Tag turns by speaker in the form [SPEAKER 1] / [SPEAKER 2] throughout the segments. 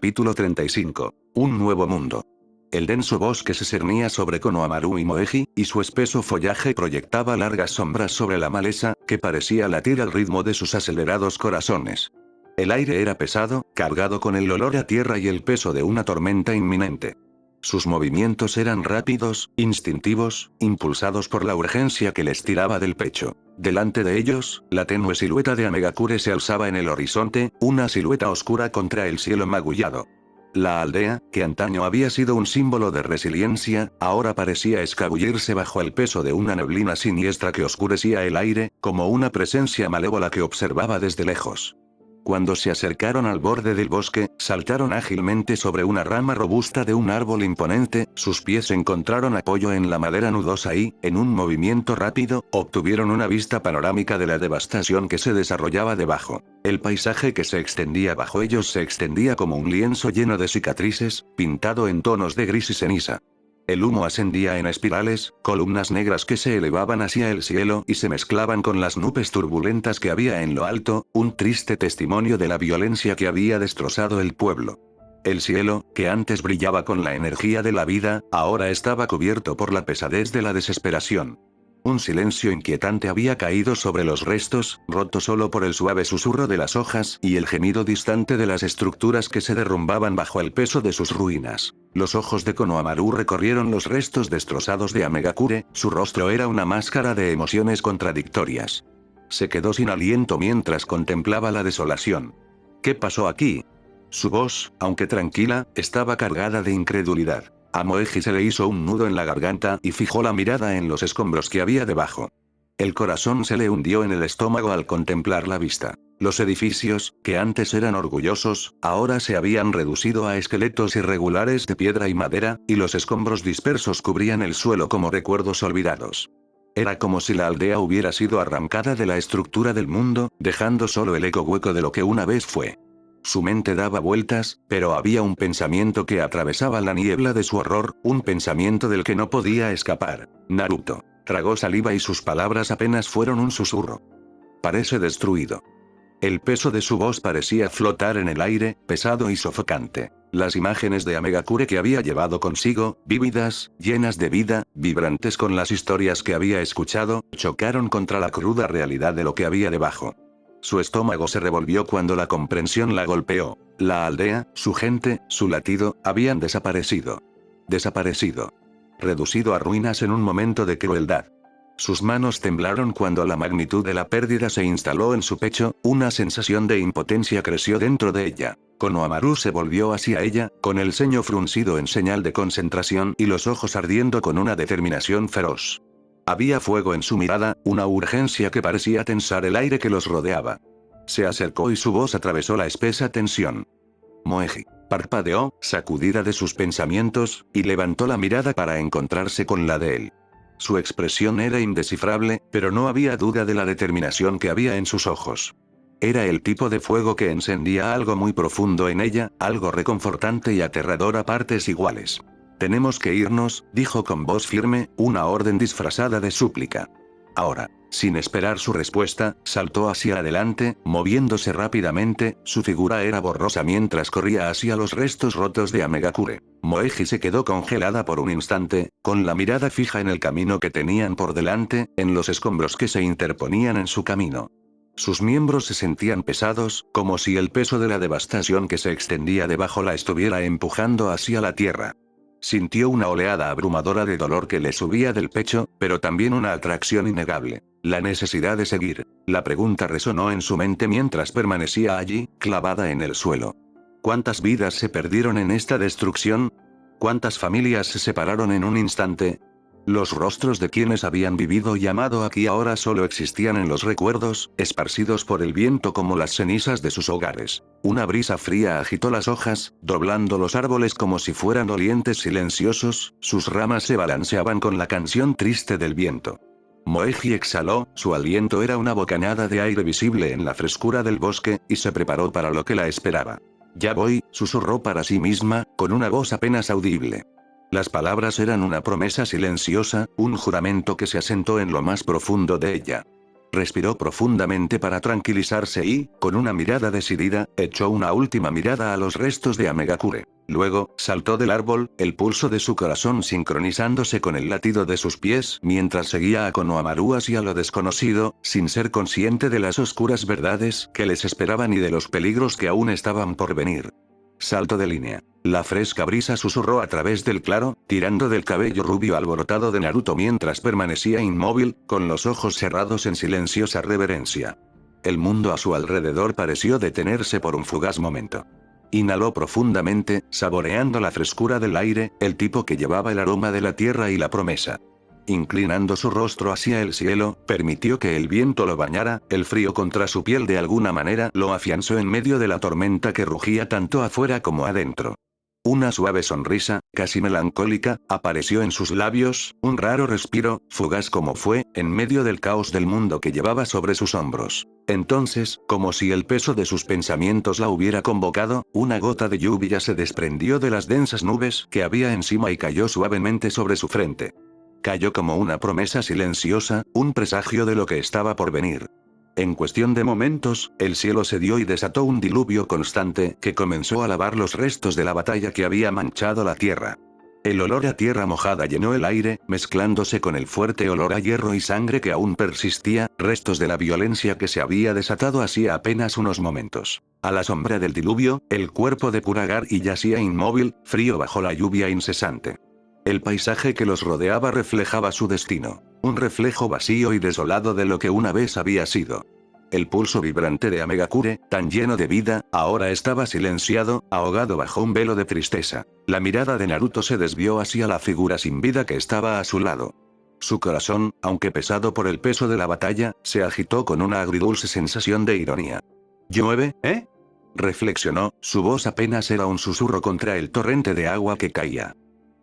[SPEAKER 1] Capítulo 35. Un nuevo mundo. El denso bosque se cernía sobre Konohamaru y Moeji, y su espeso follaje proyectaba largas sombras sobre la maleza, que parecía latir al ritmo de sus acelerados corazones. El aire era pesado, cargado con el olor a tierra y el peso de una tormenta inminente. Sus movimientos eran rápidos, instintivos, impulsados por la urgencia que les tiraba del pecho. Delante de ellos, la tenue silueta de Amegakure se alzaba en el horizonte, una silueta oscura contra el cielo magullado. La aldea, que antaño había sido un símbolo de resiliencia, ahora parecía escabullirse bajo el peso de una neblina siniestra que oscurecía el aire, como una presencia malévola que observaba desde lejos. Cuando se acercaron al borde del bosque, saltaron ágilmente sobre una rama robusta de un árbol imponente, sus pies encontraron apoyo en la madera nudosa y, en un movimiento rápido, obtuvieron una vista panorámica de la devastación que se desarrollaba debajo. El paisaje que se extendía bajo ellos se extendía como un lienzo lleno de cicatrices, pintado en tonos de gris y ceniza. El humo ascendía en espirales, columnas negras que se elevaban hacia el cielo y se mezclaban con las nubes turbulentas que había en lo alto, un triste testimonio de la violencia que había destrozado el pueblo. El cielo, que antes brillaba con la energía de la vida, ahora estaba cubierto por la pesadez de la desesperación. Un silencio inquietante había caído sobre los restos, roto solo por el suave susurro de las hojas y el gemido distante de las estructuras que se derrumbaban bajo el peso de sus ruinas. Los ojos de Konohamaru recorrieron los restos destrozados de Amegakure, su rostro era una máscara de emociones contradictorias. Se quedó sin aliento mientras contemplaba la desolación. ¿Qué pasó aquí? Su voz, aunque tranquila, estaba cargada de incredulidad. A Moeji se le hizo un nudo en la garganta y fijó la mirada en los escombros que había debajo. El corazón se le hundió en el estómago al contemplar la vista. Los edificios, que antes eran orgullosos, ahora se habían reducido a esqueletos irregulares de piedra y madera, y los escombros dispersos cubrían el suelo como recuerdos olvidados. Era como si la aldea hubiera sido arrancada de la estructura del mundo, dejando solo el eco hueco de lo que una vez fue. Su mente daba vueltas, pero había un pensamiento que atravesaba la niebla de su horror, un pensamiento del que no podía escapar. Naruto. Tragó saliva y sus palabras apenas fueron un susurro. Parece destruido. El peso de su voz parecía flotar en el aire, pesado y sofocante. Las imágenes de Amegakure que había llevado consigo, vívidas, llenas de vida, vibrantes con las historias que había escuchado, chocaron contra la cruda realidad de lo que había debajo. Su estómago se revolvió cuando la comprensión la golpeó. La aldea, su gente, su latido, habían desaparecido. Desaparecido. Reducido a ruinas en un momento de crueldad. Sus manos temblaron cuando la magnitud de la pérdida se instaló en su pecho, una sensación de impotencia creció dentro de ella. Konohamaru se volvió hacia ella, con el ceño fruncido en señal de concentración y los ojos ardiendo con una determinación feroz. Había fuego en su mirada, una urgencia que parecía tensar el aire que los rodeaba. Se acercó y su voz atravesó la espesa tensión. Moeji. Parpadeó, sacudida de sus pensamientos, y levantó la mirada para encontrarse con la de él. Su expresión era indescifrable, pero no había duda de la determinación que había en sus ojos. Era el tipo de fuego que encendía algo muy profundo en ella, algo reconfortante y aterrador a partes iguales. Tenemos que irnos, dijo con voz firme, una orden disfrazada de súplica. Ahora. Sin esperar su respuesta, saltó hacia adelante, moviéndose rápidamente, su figura era borrosa mientras corría hacia los restos rotos de Amegakure. Moeji se quedó congelada por un instante, con la mirada fija en el camino que tenían por delante, en los escombros que se interponían en su camino. Sus miembros se sentían pesados, como si el peso de la devastación que se extendía debajo la estuviera empujando hacia la tierra. Sintió una oleada abrumadora de dolor que le subía del pecho, pero también una atracción innegable. La necesidad de seguir. La pregunta resonó en su mente mientras permanecía allí, clavada en el suelo. ¿Cuántas vidas se perdieron en esta destrucción? ¿Cuántas familias se separaron en un instante? Los rostros de quienes habían vivido y amado aquí ahora solo existían en los recuerdos, esparcidos por el viento como las cenizas de sus hogares. Una brisa fría agitó las hojas, doblando los árboles como si fueran dolientes silenciosos, sus ramas se balanceaban con la canción triste del viento. Moeji exhaló, su aliento era una bocanada de aire visible en la frescura del bosque, y se preparó para lo que la esperaba. Ya voy, susurró para sí misma, con una voz apenas audible. Las palabras eran una promesa silenciosa, un juramento que se asentó en lo más profundo de ella. Respiró profundamente para tranquilizarse y, con una mirada decidida, echó una última mirada a los restos de Amegakure. Luego, saltó del árbol, el pulso de su corazón sincronizándose con el latido de sus pies mientras seguía a Konohamaru hacia lo desconocido, sin ser consciente de las oscuras verdades que les esperaban y de los peligros que aún estaban por venir. Salto de línea. La fresca brisa susurró a través del claro, tirando del cabello rubio alborotado de Naruto mientras permanecía inmóvil, con los ojos cerrados en silenciosa reverencia. El mundo a su alrededor pareció detenerse por un fugaz momento. Inhaló profundamente, saboreando la frescura del aire, el tipo que llevaba el aroma de la tierra y la promesa. Inclinando su rostro hacia el cielo, permitió que el viento lo bañara, el frío contra su piel de alguna manera lo afianzó en medio de la tormenta que rugía tanto afuera como adentro. Una suave sonrisa, casi melancólica, apareció en sus labios, un raro respiro, fugaz como fue, en medio del caos del mundo que llevaba sobre sus hombros. Entonces, como si el peso de sus pensamientos la hubiera convocado, una gota de lluvia se desprendió de las densas nubes que había encima y cayó suavemente sobre su frente. Cayó como una promesa silenciosa, un presagio de lo que estaba por venir. En cuestión de momentos, el cielo cedió y desató un diluvio constante que comenzó a lavar los restos de la batalla que había manchado la tierra. El olor a tierra mojada llenó el aire, mezclándose con el fuerte olor a hierro y sangre que aún persistía, restos de la violencia que se había desatado hacía apenas unos momentos. A la sombra del diluvio, el cuerpo de Kuragari yacía inmóvil, frío bajo la lluvia incesante. El paisaje que los rodeaba reflejaba su destino, un reflejo vacío y desolado de lo que una vez había sido. El pulso vibrante de Amegakure, tan lleno de vida, ahora estaba silenciado, ahogado bajo un velo de tristeza. La mirada de Naruto se desvió hacia la figura sin vida que estaba a su lado. Su corazón, aunque pesado por el peso de la batalla, se agitó con una agridulce sensación de ironía. ¿Llueve, eh? Reflexionó, su voz apenas era un susurro contra el torrente de agua que caía.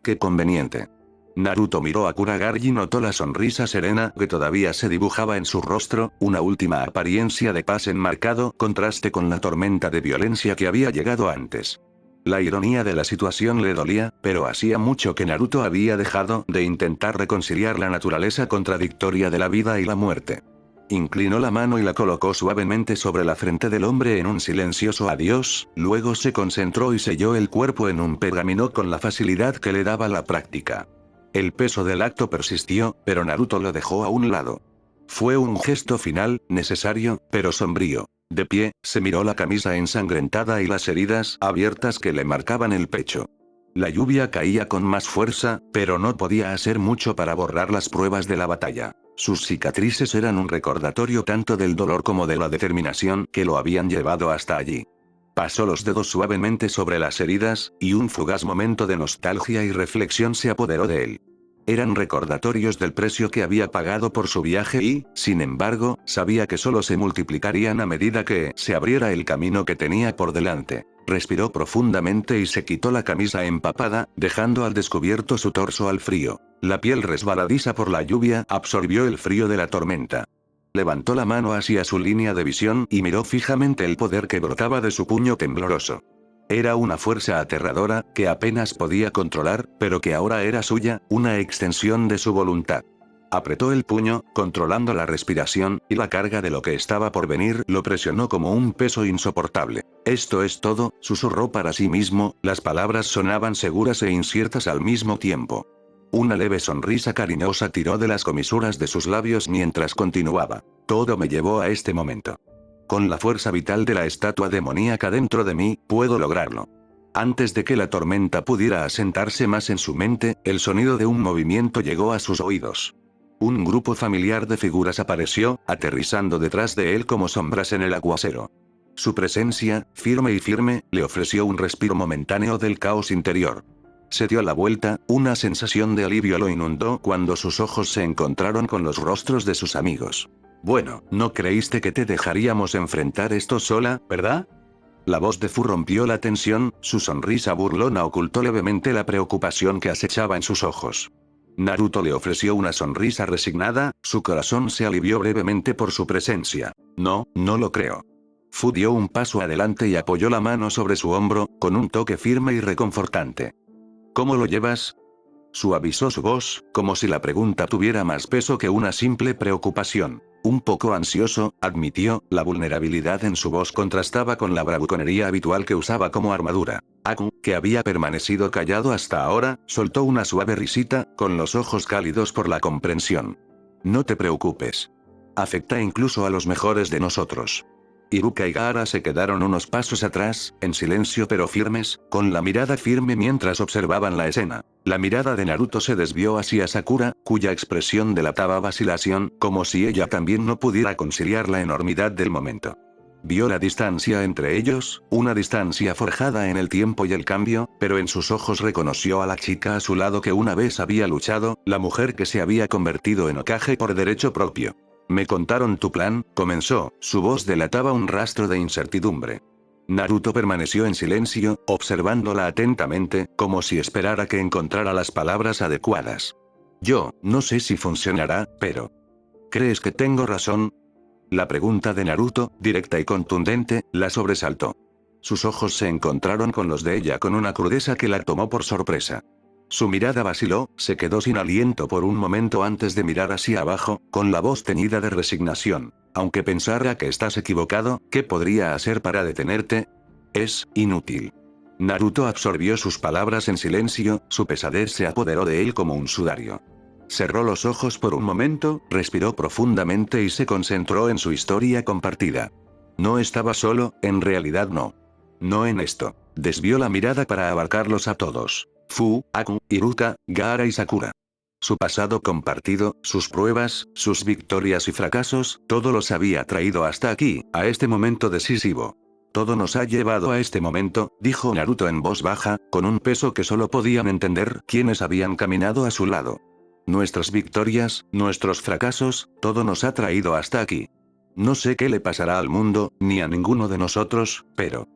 [SPEAKER 1] Qué conveniente. Naruto miró a Kuragari y notó la sonrisa serena que todavía se dibujaba en su rostro, una última apariencia de paz en marcado contraste con la tormenta de violencia que había llegado antes. La ironía de la situación le dolía, pero hacía mucho que Naruto había dejado de intentar reconciliar la naturaleza contradictoria de la vida y la muerte. Inclinó la mano y la colocó suavemente sobre la frente del hombre en un silencioso adiós, luego se concentró y selló el cuerpo en un pergamino con la facilidad que le daba la práctica. El peso del acto persistió, pero Naruto lo dejó a un lado. Fue un gesto final, necesario, pero sombrío. De pie, se miró la camisa ensangrentada y las heridas abiertas que le marcaban el pecho. La lluvia caía con más fuerza, pero no podía hacer mucho para borrar las pruebas de la batalla. Sus cicatrices eran un recordatorio tanto del dolor como de la determinación que lo habían llevado hasta allí. Pasó los dedos suavemente sobre las heridas, y un fugaz momento de nostalgia y reflexión se apoderó de él. Eran recordatorios del precio que había pagado por su viaje y, sin embargo, sabía que solo se multiplicarían a medida que se abriera el camino que tenía por delante. Respiró profundamente y se quitó la camisa empapada, dejando al descubierto su torso al frío. La piel resbaladiza por la lluvia absorbió el frío de la tormenta. Levantó la mano hacia su línea de visión y miró fijamente el poder que brotaba de su puño tembloroso. Era una fuerza aterradora, que apenas podía controlar, pero que ahora era suya, una extensión de su voluntad. Apretó el puño, controlando la respiración, y la carga de lo que estaba por venir lo presionó como un peso insoportable. Esto es todo, susurró para sí mismo, las palabras sonaban seguras e inciertas al mismo tiempo. Una leve sonrisa cariñosa tiró de las comisuras de sus labios mientras continuaba. Todo me llevó a este momento. Con la fuerza vital de la estatua demoníaca dentro de mí, puedo lograrlo. Antes de que la tormenta pudiera asentarse más en su mente, el sonido de un movimiento llegó a sus oídos. Un grupo familiar de figuras apareció, aterrizando detrás de él como sombras en el aguacero. Su presencia, firme, le ofreció un respiro momentáneo del caos interior. Se dio la vuelta, una sensación de alivio lo inundó cuando sus ojos se encontraron con los rostros de sus amigos. Bueno, no creíste que te dejaríamos enfrentar esto sola, ¿verdad? La voz de Fu rompió la tensión, su sonrisa burlona ocultó levemente la preocupación que acechaba en sus ojos. Naruto le ofreció una sonrisa resignada, su corazón se alivió brevemente por su presencia. No, no lo creo. Fu dio un paso adelante y apoyó la mano sobre su hombro, con un toque firme y reconfortante. ¿Cómo lo llevas? Suavizó su voz, como si la pregunta tuviera más peso que una simple preocupación. Un poco ansioso, admitió, la vulnerabilidad en su voz contrastaba con la bravuconería habitual que usaba como armadura. Aku, que había permanecido callado hasta ahora, soltó una suave risita, con los ojos cálidos por la comprensión. No te preocupes. Afecta incluso a los mejores de nosotros. Iruka y Gaara se quedaron unos pasos atrás, en silencio pero firmes, con la mirada firme mientras observaban la escena. La mirada de Naruto se desvió hacia Sakura, cuya expresión delataba vacilación, como si ella también no pudiera conciliar la enormidad del momento. Vio la distancia entre ellos, una distancia forjada en el tiempo y el cambio, pero en sus ojos reconoció a la chica a su lado que una vez había luchado, la mujer que se había convertido en Hokage por derecho propio. Me contaron tu plan, comenzó, su voz delataba un rastro de incertidumbre. Naruto permaneció en silencio, observándola atentamente, como si esperara que encontrara las palabras adecuadas. Yo, no sé si funcionará, pero... ¿Crees que tengo razón? La pregunta de Naruto, directa y contundente, la sobresaltó. Sus ojos se encontraron con los de ella con una crudeza que la tomó por sorpresa. Su mirada vaciló, se quedó sin aliento por un momento antes de mirar hacia abajo, con la voz teñida de resignación. Aunque pensara que estás equivocado, ¿qué podría hacer para detenerte? Es inútil. Naruto absorbió sus palabras en silencio, su pesadez se apoderó de él como un sudario. Cerró los ojos por un momento, respiró profundamente y se concentró en su historia compartida. No estaba solo, en realidad no. No en esto. Desvió la mirada para abarcarlos a todos. Fu, Aku, Iruka, Gaara y Sakura. Su pasado compartido, sus pruebas, sus victorias y fracasos, todo los había traído hasta aquí, a este momento decisivo. Todo nos ha llevado a este momento, dijo Naruto en voz baja, con un peso que solo podían entender quienes habían caminado a su lado. Nuestras victorias, nuestros fracasos, todo nos ha traído hasta aquí. No sé qué le pasará al mundo, ni a ninguno de nosotros, pero...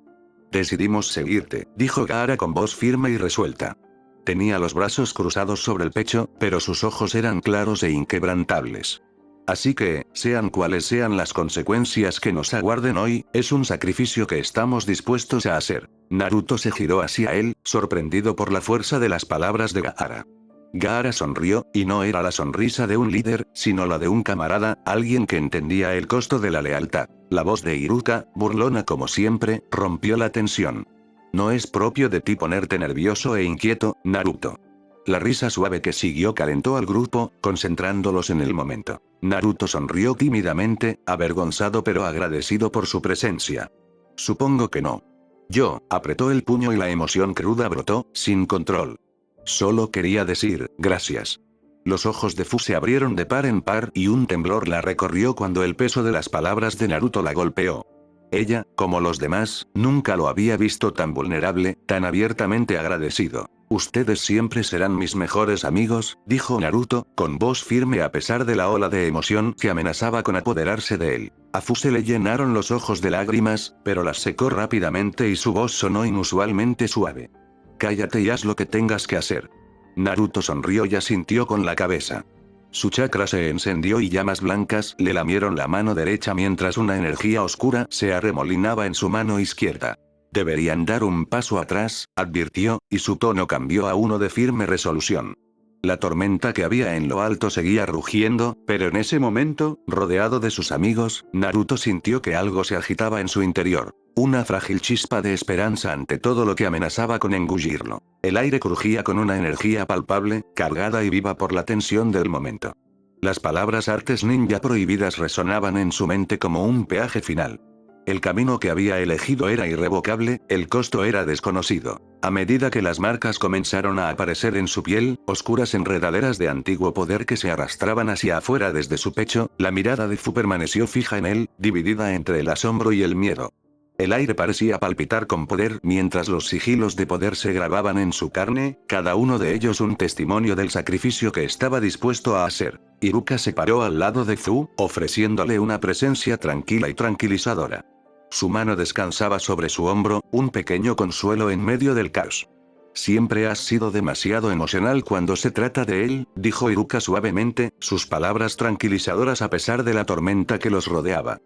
[SPEAKER 1] Decidimos seguirte, dijo Gaara con voz firme y resuelta. Tenía los brazos cruzados sobre el pecho, pero sus ojos eran claros e inquebrantables. Así que, sean cuales sean las consecuencias que nos aguarden hoy, es un sacrificio que estamos dispuestos a hacer. Naruto se giró hacia él, sorprendido por la fuerza de las palabras de Gaara. Gaara sonrió, y no era la sonrisa de un líder, sino la de un camarada, alguien que entendía el costo de la lealtad. La voz de Iruka, burlona como siempre, rompió la tensión. No es propio de ti ponerte nervioso e inquieto, Naruto. La risa suave que siguió calentó al grupo, concentrándolos en el momento. Naruto sonrió tímidamente, avergonzado pero agradecido por su presencia. Supongo que no. Yo, apretó el puño y la emoción cruda brotó, sin control. Solo quería decir, gracias. Los ojos de Fu se abrieron de par en par y un temblor la recorrió cuando el peso de las palabras de Naruto la golpeó. Ella, como los demás, nunca lo había visto tan vulnerable, tan abiertamente agradecido. Ustedes siempre serán mis mejores amigos, dijo Naruto, con voz firme a pesar de la ola de emoción que amenazaba con apoderarse de él. A Fu se le llenaron los ojos de lágrimas, pero las secó rápidamente y su voz sonó inusualmente suave. Cállate y haz lo que tengas que hacer. Naruto sonrió y asintió con la cabeza. Su chakra se encendió y llamas blancas le lamieron la mano derecha mientras una energía oscura se arremolinaba en su mano izquierda. Deberían dar un paso atrás, advirtió, y su tono cambió a uno de firme resolución. La tormenta que había en lo alto seguía rugiendo, pero en ese momento, rodeado de sus amigos, Naruto sintió que algo se agitaba en su interior. Una frágil chispa de esperanza ante todo lo que amenazaba con engullirlo. El aire crujía con una energía palpable, cargada y viva por la tensión del momento. Las palabras artes ninja prohibidas resonaban en su mente como un peaje final. El camino que había elegido era irrevocable, el costo era desconocido. A medida que las marcas comenzaron a aparecer en su piel, oscuras enredaderas de antiguo poder que se arrastraban hacia afuera desde su pecho, la mirada de Fu permaneció fija en él, dividida entre el asombro y el miedo. El aire parecía palpitar con poder mientras los sigilos de poder se grababan en su carne, cada uno de ellos un testimonio del sacrificio que estaba dispuesto a hacer. Iruka se paró al lado de Fu, ofreciéndole una presencia tranquila y tranquilizadora. Su mano descansaba sobre su hombro, un pequeño consuelo en medio del caos. Siempre has sido demasiado emocional cuando se trata de él, dijo Iruka suavemente, sus palabras tranquilizadoras a pesar de la tormenta que los rodeaba.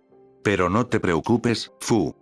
[SPEAKER 1] Pero no te preocupes, Fu.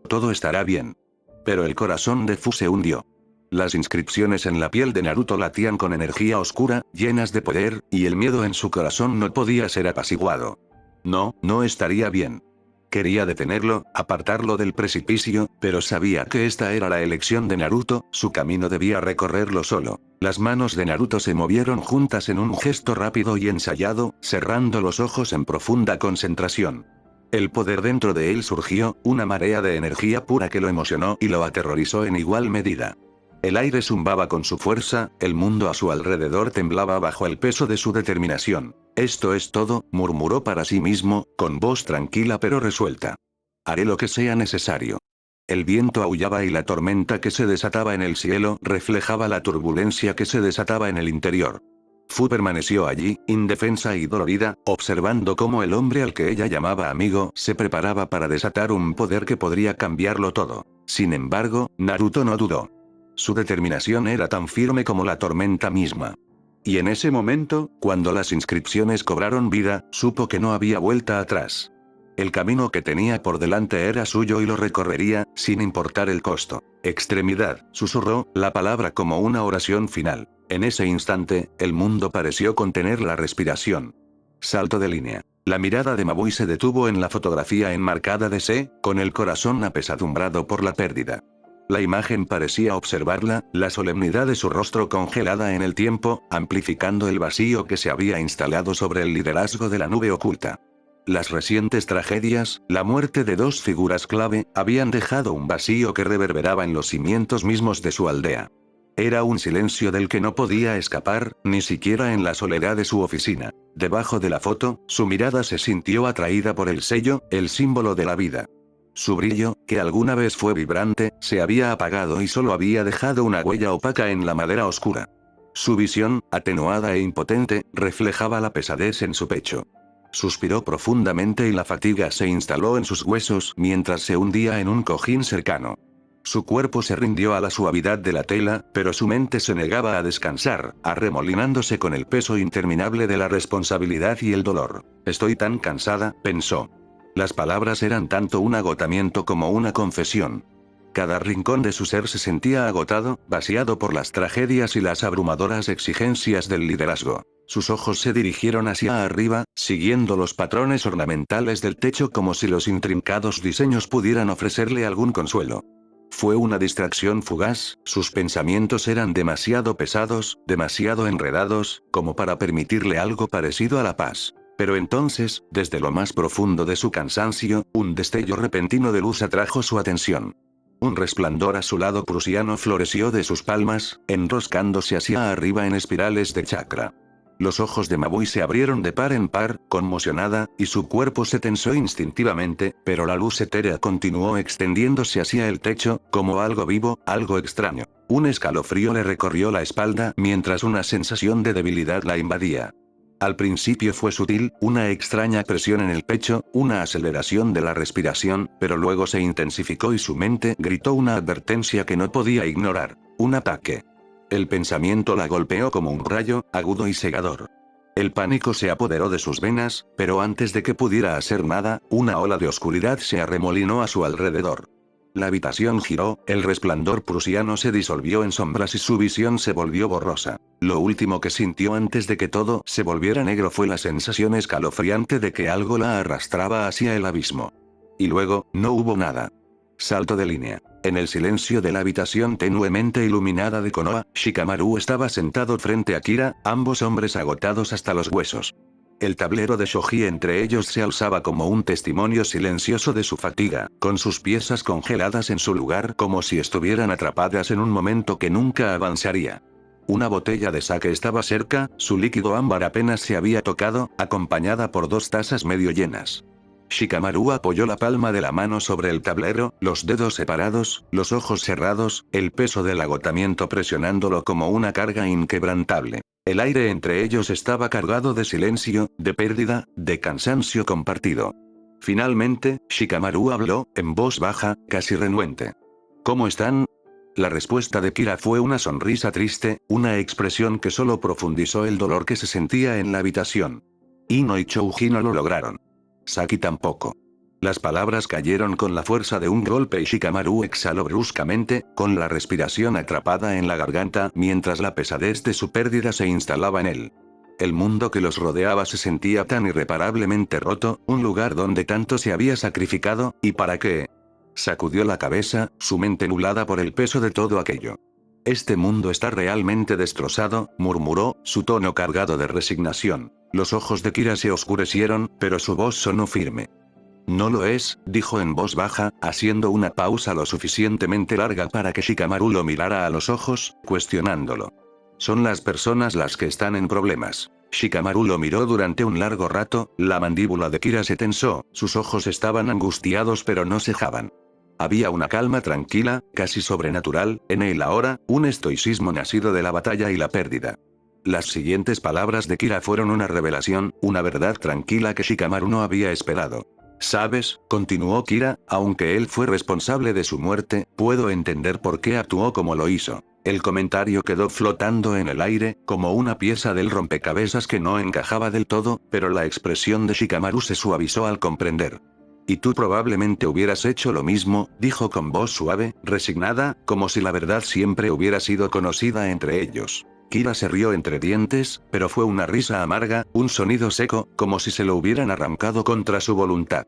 [SPEAKER 1] Todo estará bien. Pero el corazón de Fu se hundió. Las inscripciones en la piel de Naruto latían con energía oscura, llenas de poder, y el miedo en su corazón no podía ser apaciguado. No, no estaría bien. Quería detenerlo, apartarlo del precipicio, pero sabía que esta era la elección de Naruto, su camino debía recorrerlo solo. Las manos de Naruto se movieron juntas en un gesto rápido y ensayado, cerrando los ojos en profunda concentración. El poder dentro de él surgió, una marea de energía pura que lo emocionó y lo aterrorizó en igual medida. El aire zumbaba con su fuerza, el mundo a su alrededor temblaba bajo el peso de su determinación. Esto es todo, murmuró para sí mismo, con voz tranquila pero resuelta. Haré lo que sea necesario. El viento aullaba y la tormenta que se desataba en el cielo reflejaba la turbulencia que se desataba en el interior. Fu permaneció allí, indefensa y dolorida, observando cómo el hombre al que ella llamaba amigo se preparaba para desatar un poder que podría cambiarlo todo. Sin embargo, Naruto no dudó. Su determinación era tan firme como la tormenta misma. Y en ese momento, cuando las inscripciones cobraron vida, supo que no había vuelta atrás. El camino que tenía por delante era suyo y lo recorrería, sin importar el costo. Extremidad, susurró, la palabra como una oración final. En ese instante, el mundo pareció contener la respiración. Salto de línea. La mirada de Mabui se detuvo en la fotografía enmarcada de Se, con el corazón apesadumbrado por la pérdida. La imagen parecía observarla, la solemnidad de su rostro congelada en el tiempo, amplificando el vacío que se había instalado sobre el liderazgo de la nube oculta. Las recientes tragedias, la muerte de dos figuras clave, habían dejado un vacío que reverberaba en los cimientos mismos de su aldea. Era un silencio del que no podía escapar, ni siquiera en la soledad de su oficina. Debajo de la foto, su mirada se sintió atraída por el sello, el símbolo de la vida. Su brillo, que alguna vez fue vibrante, se había apagado y solo había dejado una huella opaca en la madera oscura. Su visión, atenuada e impotente, reflejaba la pesadez en su pecho. Suspiró profundamente y la fatiga se instaló en sus huesos mientras se hundía en un cojín cercano. Su cuerpo se rindió a la suavidad de la tela, pero su mente se negaba a descansar, arremolinándose con el peso interminable de la responsabilidad y el dolor. Estoy tan cansada, pensó. Las palabras eran tanto un agotamiento como una confesión. Cada rincón de su ser se sentía agotado, vaciado por las tragedias y las abrumadoras exigencias del liderazgo. Sus ojos se dirigieron hacia arriba, siguiendo los patrones ornamentales del techo como si los intrincados diseños pudieran ofrecerle algún consuelo. Fue una distracción fugaz, sus pensamientos eran demasiado pesados, demasiado enredados, como para permitirle algo parecido a la paz. Pero entonces, desde lo más profundo de su cansancio, un destello repentino de luz atrajo su atención. Un resplandor azulado prusiano floreció de sus palmas, enroscándose hacia arriba en espirales de chakra. Los ojos de Mabui se abrieron de par en par, conmocionada, y su cuerpo se tensó instintivamente, pero la luz etérea continuó extendiéndose hacia el techo, como algo vivo, algo extraño. Un escalofrío le recorrió la espalda mientras una sensación de debilidad la invadía. Al principio fue sutil, una extraña presión en el pecho, una aceleración de la respiración, pero luego se intensificó y su mente gritó una advertencia que no podía ignorar. Un ataque. El pensamiento la golpeó como un rayo, agudo y cegador. El pánico se apoderó de sus venas, pero antes de que pudiera hacer nada, una ola de oscuridad se arremolinó a su alrededor. La habitación giró, el resplandor prusiano se disolvió en sombras y su visión se volvió borrosa. Lo último que sintió antes de que todo se volviera negro fue la sensación escalofriante de que algo la arrastraba hacia el abismo. Y luego, no hubo nada. Salto de línea. En el silencio de la habitación tenuemente iluminada de Konoha, Shikamaru estaba sentado frente a Kira, ambos hombres agotados hasta los huesos. El tablero de shoji entre ellos se alzaba como un testimonio silencioso de su fatiga, con sus piezas congeladas en su lugar como si estuvieran atrapadas en un momento que nunca avanzaría. Una botella de sake estaba cerca, su líquido ámbar apenas se había tocado, acompañada por 2 tazas medio llenas. Shikamaru apoyó la palma de la mano sobre el tablero, los dedos separados, los ojos cerrados, el peso del agotamiento presionándolo como una carga inquebrantable. El aire entre ellos estaba cargado de silencio, de pérdida, de cansancio compartido. Finalmente, Shikamaru habló, en voz baja, casi renuente. ¿Cómo están? La respuesta de Kira fue una sonrisa triste, una expresión que solo profundizó el dolor que se sentía en la habitación. Ino y Chouji no lo lograron. Saki tampoco. Las palabras cayeron con la fuerza de un golpe y Shikamaru exhaló bruscamente, con la respiración atrapada en la garganta mientras la pesadez de su pérdida se instalaba en él. El mundo que los rodeaba se sentía tan irreparablemente roto, un lugar donde tanto se había sacrificado, ¿y para qué? Sacudió la cabeza, su mente nublada por el peso de todo aquello. Este mundo está realmente destrozado, murmuró, su tono cargado de resignación. Los ojos de Kira se oscurecieron, pero su voz sonó firme. No lo es, dijo en voz baja, haciendo una pausa lo suficientemente larga para que Shikamaru lo mirara a los ojos, cuestionándolo. Son las personas las que están en problemas. Shikamaru lo miró durante un largo rato, la mandíbula de Kira se tensó, sus ojos estaban angustiados pero no cejaban. Había una calma tranquila, casi sobrenatural, en él ahora, un estoicismo nacido de la batalla y la pérdida. Las siguientes palabras de Kira fueron una revelación, una verdad tranquila que Shikamaru no había esperado. ¿Sabes?, continuó Kira, aunque él fue responsable de su muerte, puedo entender por qué actuó como lo hizo. El comentario quedó flotando en el aire, como una pieza del rompecabezas que no encajaba del todo, pero la expresión de Shikamaru se suavizó al comprender. Y tú probablemente hubieras hecho lo mismo, dijo con voz suave, resignada, como si la verdad siempre hubiera sido conocida entre ellos. Kira se rió entre dientes, pero fue una risa amarga, un sonido seco, como si se lo hubieran arrancado contra su voluntad.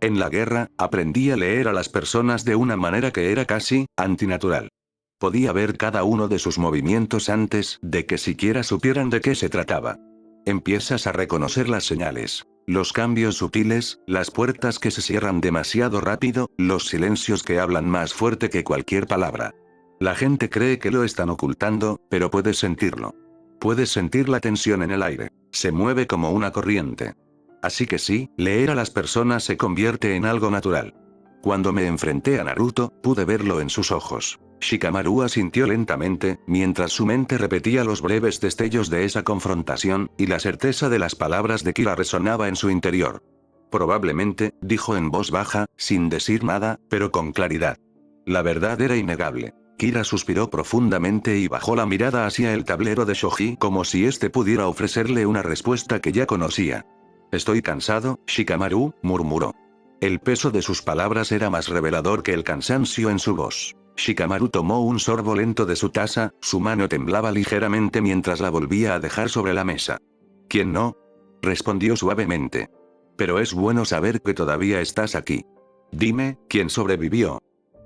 [SPEAKER 1] En la guerra, aprendí a leer a las personas de una manera que era casi antinatural. Podía ver cada uno de sus movimientos antes de que siquiera supieran de qué se trataba. Empiezas a reconocer las señales. Los cambios sutiles, las puertas que se cierran demasiado rápido, los silencios que hablan más fuerte que cualquier palabra. La gente cree que lo están ocultando, pero puedes sentirlo. Puedes sentir la tensión en el aire. Se mueve como una corriente. Así que sí, leer a las personas se convierte en algo natural. Cuando me enfrenté a Naruto, pude verlo en sus ojos. Shikamaru asintió lentamente, mientras su mente repetía los breves destellos de esa confrontación, y la certeza de las palabras de Kira resonaba en su interior. Probablemente, dijo en voz baja, sin decir nada, pero con claridad. La verdad era innegable. Kira suspiró profundamente y bajó la mirada hacia el tablero de shogi como si éste pudiera ofrecerle una respuesta que ya conocía. Estoy cansado, Shikamaru, murmuró. El peso de sus palabras era más revelador que el cansancio en su voz. Shikamaru tomó un sorbo lento de su taza, su mano temblaba ligeramente mientras la volvía a dejar sobre la mesa. ¿Quién no? Respondió suavemente. Pero es bueno saber que todavía estás aquí. Dime, ¿quién sobrevivió?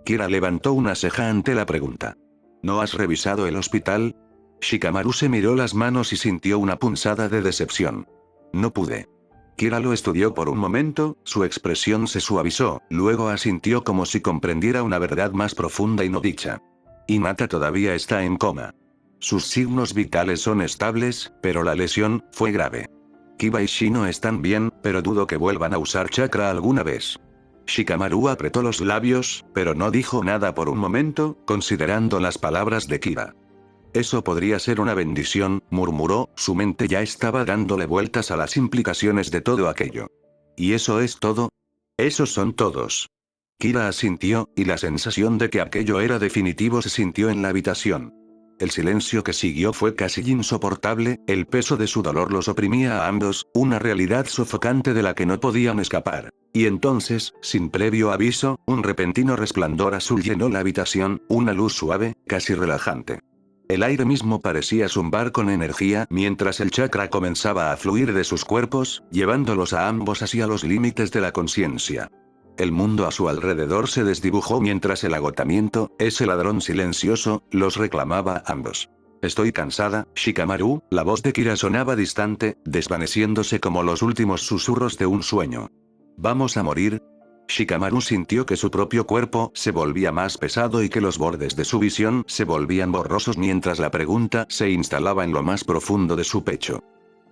[SPEAKER 1] Kira levantó una ceja ante la pregunta. ¿No has revisado el hospital? Shikamaru se miró las manos y sintió una punzada de decepción. No pude. Kira lo estudió por un momento, su expresión se suavizó, luego asintió como si comprendiera una verdad más profunda y no dicha. Hinata todavía está en coma. Sus signos vitales son estables, pero la lesión fue grave. Kiba y Shino están bien, pero dudo que vuelvan a usar chakra alguna vez. Shikamaru apretó los labios, pero no dijo nada por un momento, considerando las palabras de Kira. Eso podría ser una bendición, murmuró, su mente ya estaba dándole vueltas a las implicaciones de todo aquello. ¿Y eso es todo? Esos son todos. Kira asintió, y la sensación de que aquello era definitivo se sintió en la habitación. El silencio que siguió fue casi insoportable, el peso de su dolor los oprimía a ambos, una realidad sofocante de la que no podían escapar. Y entonces, sin previo aviso, un repentino resplandor azul llenó la habitación, una luz suave, casi relajante. El aire mismo parecía zumbar con energía mientras el chakra comenzaba a fluir de sus cuerpos, llevándolos a ambos hacia los límites de la conciencia. El mundo a su alrededor se desdibujó mientras el agotamiento, ese ladrón silencioso, los reclamaba a ambos. Estoy cansada, Shikamaru, la voz de Kira sonaba distante, desvaneciéndose como los últimos susurros de un sueño. ¿Vamos a morir? Shikamaru sintió que su propio cuerpo se volvía más pesado y que los bordes de su visión se volvían borrosos mientras la pregunta se instalaba en lo más profundo de su pecho.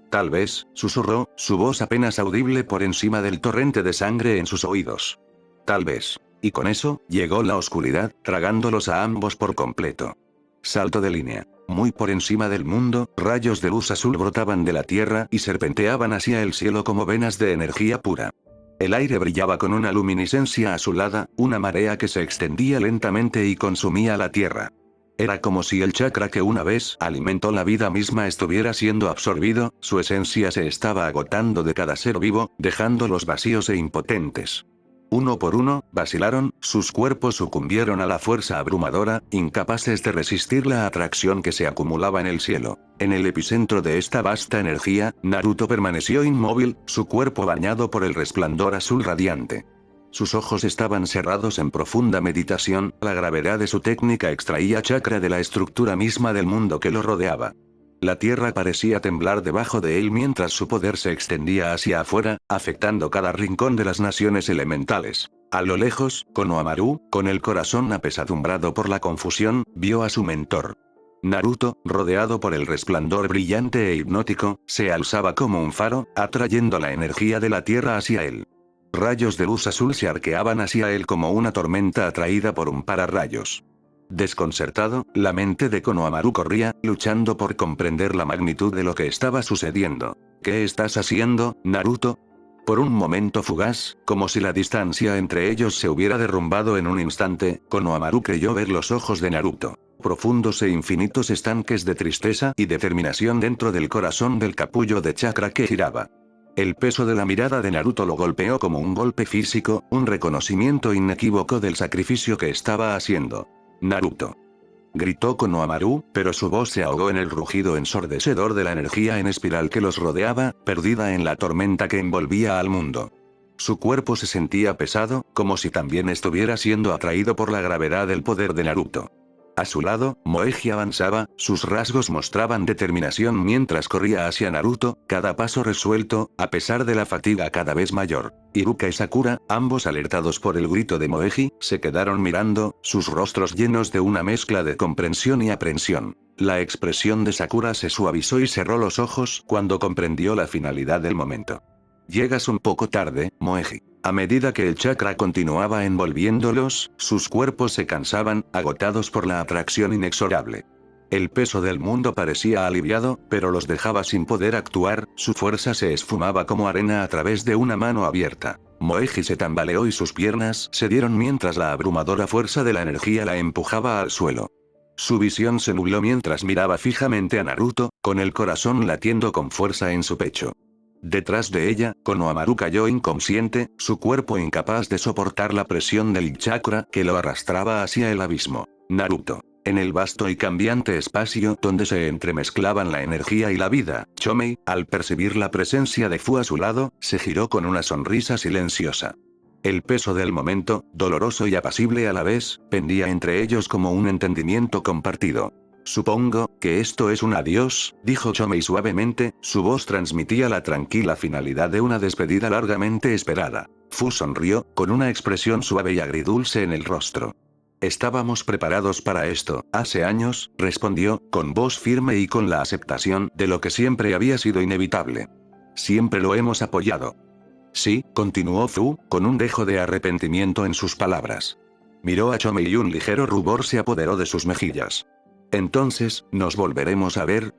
[SPEAKER 1] Tal vez, susurró, su voz apenas audible por encima del torrente de sangre en sus oídos. Tal vez. Y con eso, llegó la oscuridad, tragándolos a ambos por completo. Salto de línea. Muy por encima del mundo, rayos de luz azul brotaban de la tierra y serpenteaban hacia el cielo como venas de energía pura. El aire brillaba con una luminiscencia azulada, una marea que se extendía lentamente y consumía la tierra. Era como si el chakra que una vez alimentó la vida misma estuviera siendo absorbido, su esencia se estaba agotando de cada ser vivo, dejándolos vacíos e impotentes. Uno por uno, vacilaron, sus cuerpos sucumbieron a la fuerza abrumadora, incapaces de resistir la atracción que se acumulaba en el cielo. En el epicentro de esta vasta energía, Naruto permaneció inmóvil, su cuerpo bañado por el resplandor azul radiante. Sus ojos estaban cerrados en profunda meditación, la gravedad de su técnica extraía chakra de la estructura misma del mundo que lo rodeaba. La tierra parecía temblar debajo de él mientras su poder se extendía hacia afuera, afectando cada rincón de las naciones elementales. A lo lejos, Konohamaru, con el corazón apesadumbrado por la confusión, vio a su mentor. Naruto, rodeado por el resplandor brillante e hipnótico, se alzaba como un faro, atrayendo la energía de la tierra hacia él. Rayos de luz azul se arqueaban hacia él como una tormenta atraída por un pararrayos. Desconcertado, la mente de Konohamaru corría, luchando por comprender la magnitud de lo que estaba sucediendo. ¿Qué estás haciendo, Naruto? Por un momento fugaz, como si la distancia entre ellos se hubiera derrumbado en un instante, Konohamaru creyó ver los ojos de Naruto. Profundos e infinitos estanques de tristeza y determinación dentro del corazón del capullo de chakra que giraba. El peso de la mirada de Naruto lo golpeó como un golpe físico, un reconocimiento inequívoco del sacrificio que estaba haciendo. Naruto. Gritó Konohamaru, pero su voz se ahogó en el rugido ensordecedor de la energía en espiral que los rodeaba, perdida en la tormenta que envolvía al mundo. Su cuerpo se sentía pesado, como si también estuviera siendo atraído por la gravedad del poder de Naruto. A su lado, Moeji avanzaba, sus rasgos mostraban determinación mientras corría hacia Naruto, cada paso resuelto, a pesar de la fatiga cada vez mayor. Iruka y Sakura, ambos alertados por el grito de Moeji, se quedaron mirando, sus rostros llenos de una mezcla de comprensión y aprensión. La expresión de Sakura se suavizó y cerró los ojos cuando comprendió la finalidad del momento. Llegas un poco tarde, Moeji. A medida que el chakra continuaba envolviéndolos, sus cuerpos se cansaban, agotados por la atracción inexorable. El peso del mundo parecía aliviado, pero los dejaba sin poder actuar, su fuerza se esfumaba como arena a través de una mano abierta. Moeji se tambaleó y sus piernas se dieron mientras la abrumadora fuerza de la energía la empujaba al suelo. Su visión se nubló mientras miraba fijamente a Naruto, con el corazón latiendo con fuerza en su pecho. Detrás de ella, Konohamaru cayó inconsciente, su cuerpo incapaz de soportar la presión del chakra que lo arrastraba hacia el abismo. Naruto. En el vasto y cambiante espacio donde se entremezclaban la energía y la vida, Chomei, al percibir la presencia de Fu a su lado, se giró con una sonrisa silenciosa. El peso del momento, doloroso y apacible a la vez, pendía entre ellos como un entendimiento compartido. Supongo que esto es un adiós, dijo Chomei suavemente, su voz transmitía la tranquila finalidad de una despedida largamente esperada. Fu sonrió, con una expresión suave y agridulce en el rostro. Estábamos preparados para esto, hace años, respondió, con voz firme y con la aceptación de lo que siempre había sido inevitable. Siempre lo hemos apoyado. Sí, continuó Fu, con un dejo de arrepentimiento en sus palabras. Miró a Chomei y un ligero rubor se apoderó de sus mejillas. Entonces, ¿nos volveremos a ver?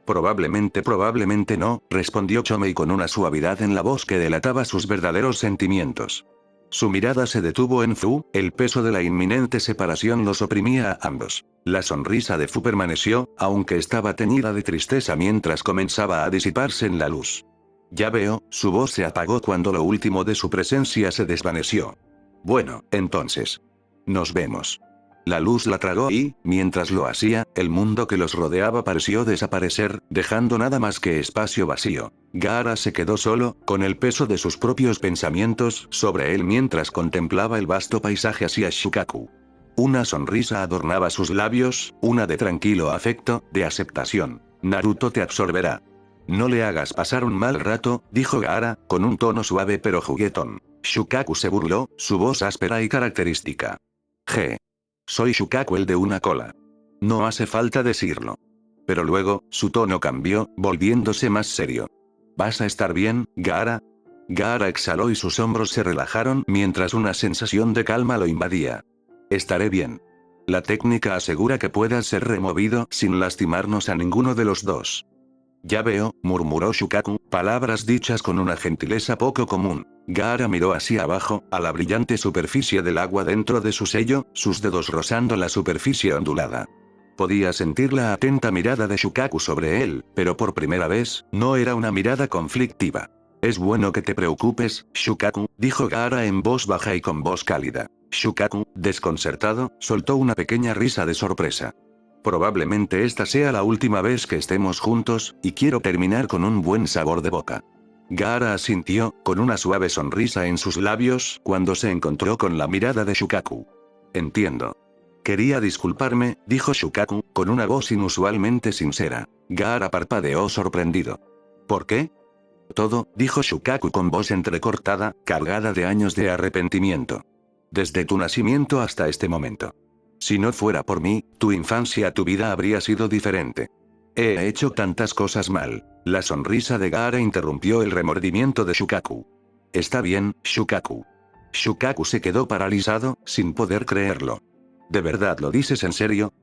[SPEAKER 1] Probablemente no, respondió Chomei con una suavidad en la voz que delataba sus verdaderos sentimientos. Su mirada se detuvo en Fu, el peso de la inminente separación los oprimía a ambos. La sonrisa de Fu permaneció, aunque estaba teñida de tristeza mientras comenzaba a disiparse en la luz. Ya veo, su voz se apagó cuando lo último de su presencia se desvaneció. Bueno, entonces. Nos vemos. La luz la tragó y, mientras lo hacía, el mundo que los rodeaba pareció desaparecer, dejando nada más que espacio vacío. Gaara se quedó solo, con el peso de sus propios pensamientos sobre él mientras contemplaba el vasto paisaje hacia Shukaku. Una sonrisa adornaba sus labios, una de tranquilo afecto, de aceptación. Naruto te absorberá. No le hagas pasar un mal rato, dijo Gaara, con un tono suave pero juguetón. Shukaku se burló, su voz áspera y característica. Soy Shukaku el de una cola. No hace falta decirlo. Pero luego, su tono cambió, volviéndose más serio. ¿Vas a estar bien, Gaara? Gaara exhaló y sus hombros se relajaron mientras una sensación de calma lo invadía. Estaré bien. La técnica asegura que puedas ser removido sin lastimarnos a ninguno de los dos. Ya veo, murmuró Shukaku, palabras dichas con una gentileza poco común. Gaara miró hacia abajo, a la brillante superficie del agua dentro de su sello, sus dedos rozando la superficie ondulada. Podía sentir la atenta mirada de Shukaku sobre él, pero por primera vez, no era una mirada conflictiva. Es bueno que te preocupes, Shukaku, dijo Gaara en voz baja y con voz cálida. Shukaku, desconcertado, soltó una pequeña risa de sorpresa. Probablemente esta sea la última vez que estemos juntos, y quiero terminar con un buen sabor de boca. Gaara asintió, con una suave sonrisa en sus labios, cuando se encontró con la mirada de Shukaku. Entiendo. Quería disculparme, dijo Shukaku, con una voz inusualmente sincera. Gaara parpadeó sorprendido. ¿Por qué? Todo, dijo Shukaku con voz entrecortada, cargada de años de arrepentimiento. Desde tu nacimiento hasta este momento. Si no fuera por mí, tu infancia, tu vida habría sido diferente. He hecho tantas cosas mal. La sonrisa de Gaara interrumpió el remordimiento de Shukaku. Está bien, Shukaku. Shukaku se quedó paralizado, sin poder creerlo. ¿De verdad lo dices en serio?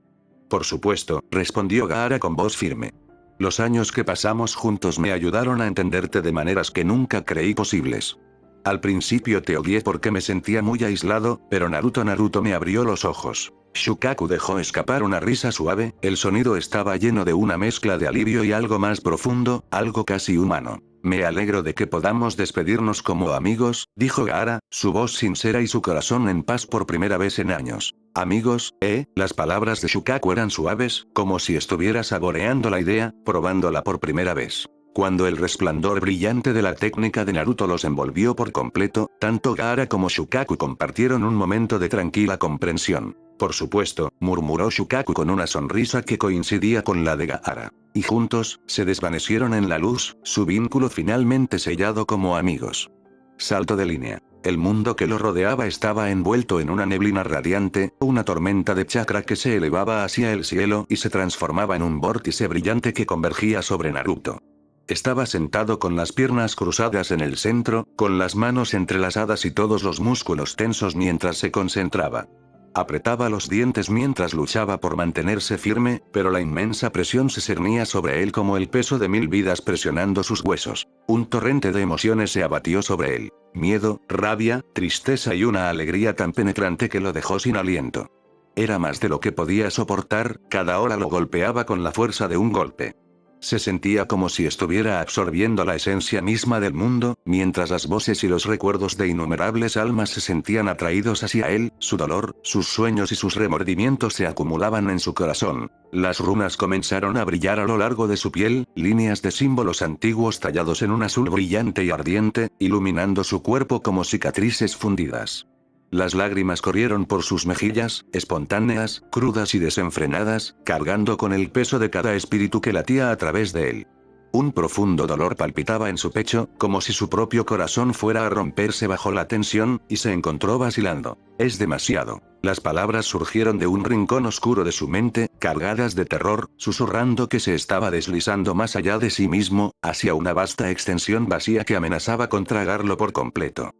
[SPEAKER 1] Por supuesto, respondió Gaara con voz firme. Los años que pasamos juntos me ayudaron a entenderte de maneras que nunca creí posibles. Al principio te odié porque me sentía muy aislado, pero Naruto me abrió los ojos. Shukaku dejó escapar una risa suave, el sonido estaba lleno de una mezcla de alivio y algo más profundo, algo casi humano. Me alegro de que podamos despedirnos como amigos, dijo Gaara, su voz sincera y su corazón en paz por primera vez en años. Amigos, las palabras de Shukaku eran suaves, como si estuviera saboreando la idea, probándola por primera vez. Cuando el resplandor brillante de la técnica de Naruto los envolvió por completo, tanto Gaara como Shukaku compartieron un momento de tranquila comprensión. Por supuesto, murmuró Shukaku con una sonrisa que coincidía con la de Gaara. Y juntos, se desvanecieron en la luz, su vínculo finalmente sellado como amigos. Salto de línea. El mundo que lo rodeaba estaba envuelto en una neblina radiante, una tormenta de chakra que se elevaba hacia el cielo y se transformaba en un vórtice brillante que convergía sobre Naruto. Estaba sentado con las piernas cruzadas en el centro, con las manos entrelazadas y todos los músculos tensos mientras se concentraba. Apretaba los dientes mientras luchaba por mantenerse firme, pero la inmensa presión se cernía sobre él como el peso de 1000 vidas presionando sus huesos. Un torrente de emociones se abatió sobre él. Miedo, rabia, tristeza y una alegría tan penetrante que lo dejó sin aliento. Era más de lo que podía soportar, cada hora lo golpeaba con la fuerza de un golpe. Se sentía como si estuviera absorbiendo la esencia misma del mundo, mientras las voces y los recuerdos de innumerables almas se sentían atraídos hacia él, su dolor, sus sueños y sus remordimientos se acumulaban en su corazón. Las runas comenzaron a brillar a lo largo de su piel, líneas de símbolos antiguos tallados en un azul brillante y ardiente, iluminando su cuerpo como cicatrices fundidas. Las lágrimas corrieron por sus mejillas, espontáneas, crudas y desenfrenadas, cargando con el peso de cada espíritu que latía a través de él. Un profundo dolor palpitaba en su pecho, como si su propio corazón fuera a romperse bajo la tensión, y se encontró vacilando. Es demasiado. Las palabras surgieron de un rincón oscuro de su mente, cargadas de terror, susurrando que se estaba deslizando más allá de sí mismo, hacia una vasta extensión vacía que amenazaba con tragarlo por completo.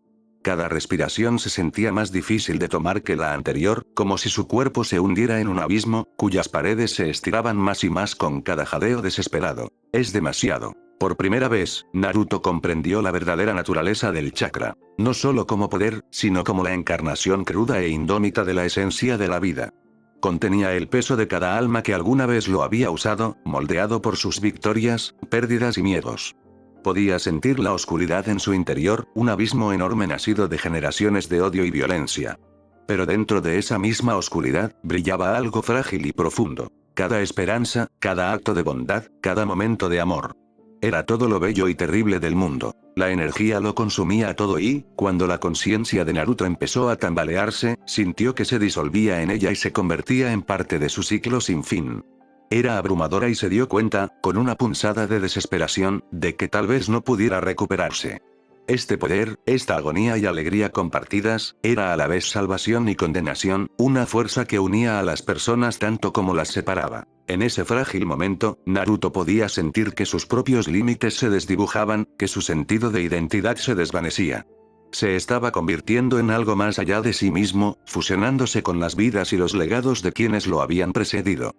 [SPEAKER 1] Cada respiración se sentía más difícil de tomar que la anterior, como si su cuerpo se hundiera en un abismo, cuyas paredes se estiraban más y más con cada jadeo desesperado. Es demasiado. Por primera vez, Naruto comprendió la verdadera naturaleza del chakra. No solo como poder, sino como la encarnación cruda e indómita de la esencia de la vida. Contenía el peso de cada alma que alguna vez lo había usado, moldeado por sus victorias, pérdidas y miedos. Podía sentir la oscuridad en su interior, un abismo enorme nacido de generaciones de odio y violencia. Pero dentro de esa misma oscuridad, brillaba algo frágil y profundo. Cada esperanza, cada acto de bondad, cada momento de amor. Era todo lo bello y terrible del mundo. La energía lo consumía todo y, cuando la conciencia de Naruto empezó a tambalearse, sintió que se disolvía en ella y se convertía en parte de su ciclo sin fin. Era abrumadora y se dio cuenta, con una punzada de desesperación, de que tal vez no pudiera recuperarse. Este poder, esta agonía y alegría compartidas, era a la vez salvación y condenación, una fuerza que unía a las personas tanto como las separaba. En ese frágil momento, Naruto podía sentir que sus propios límites se desdibujaban, que su sentido de identidad se desvanecía. Se estaba convirtiendo en algo más allá de sí mismo, fusionándose con las vidas y los legados de quienes lo habían precedido.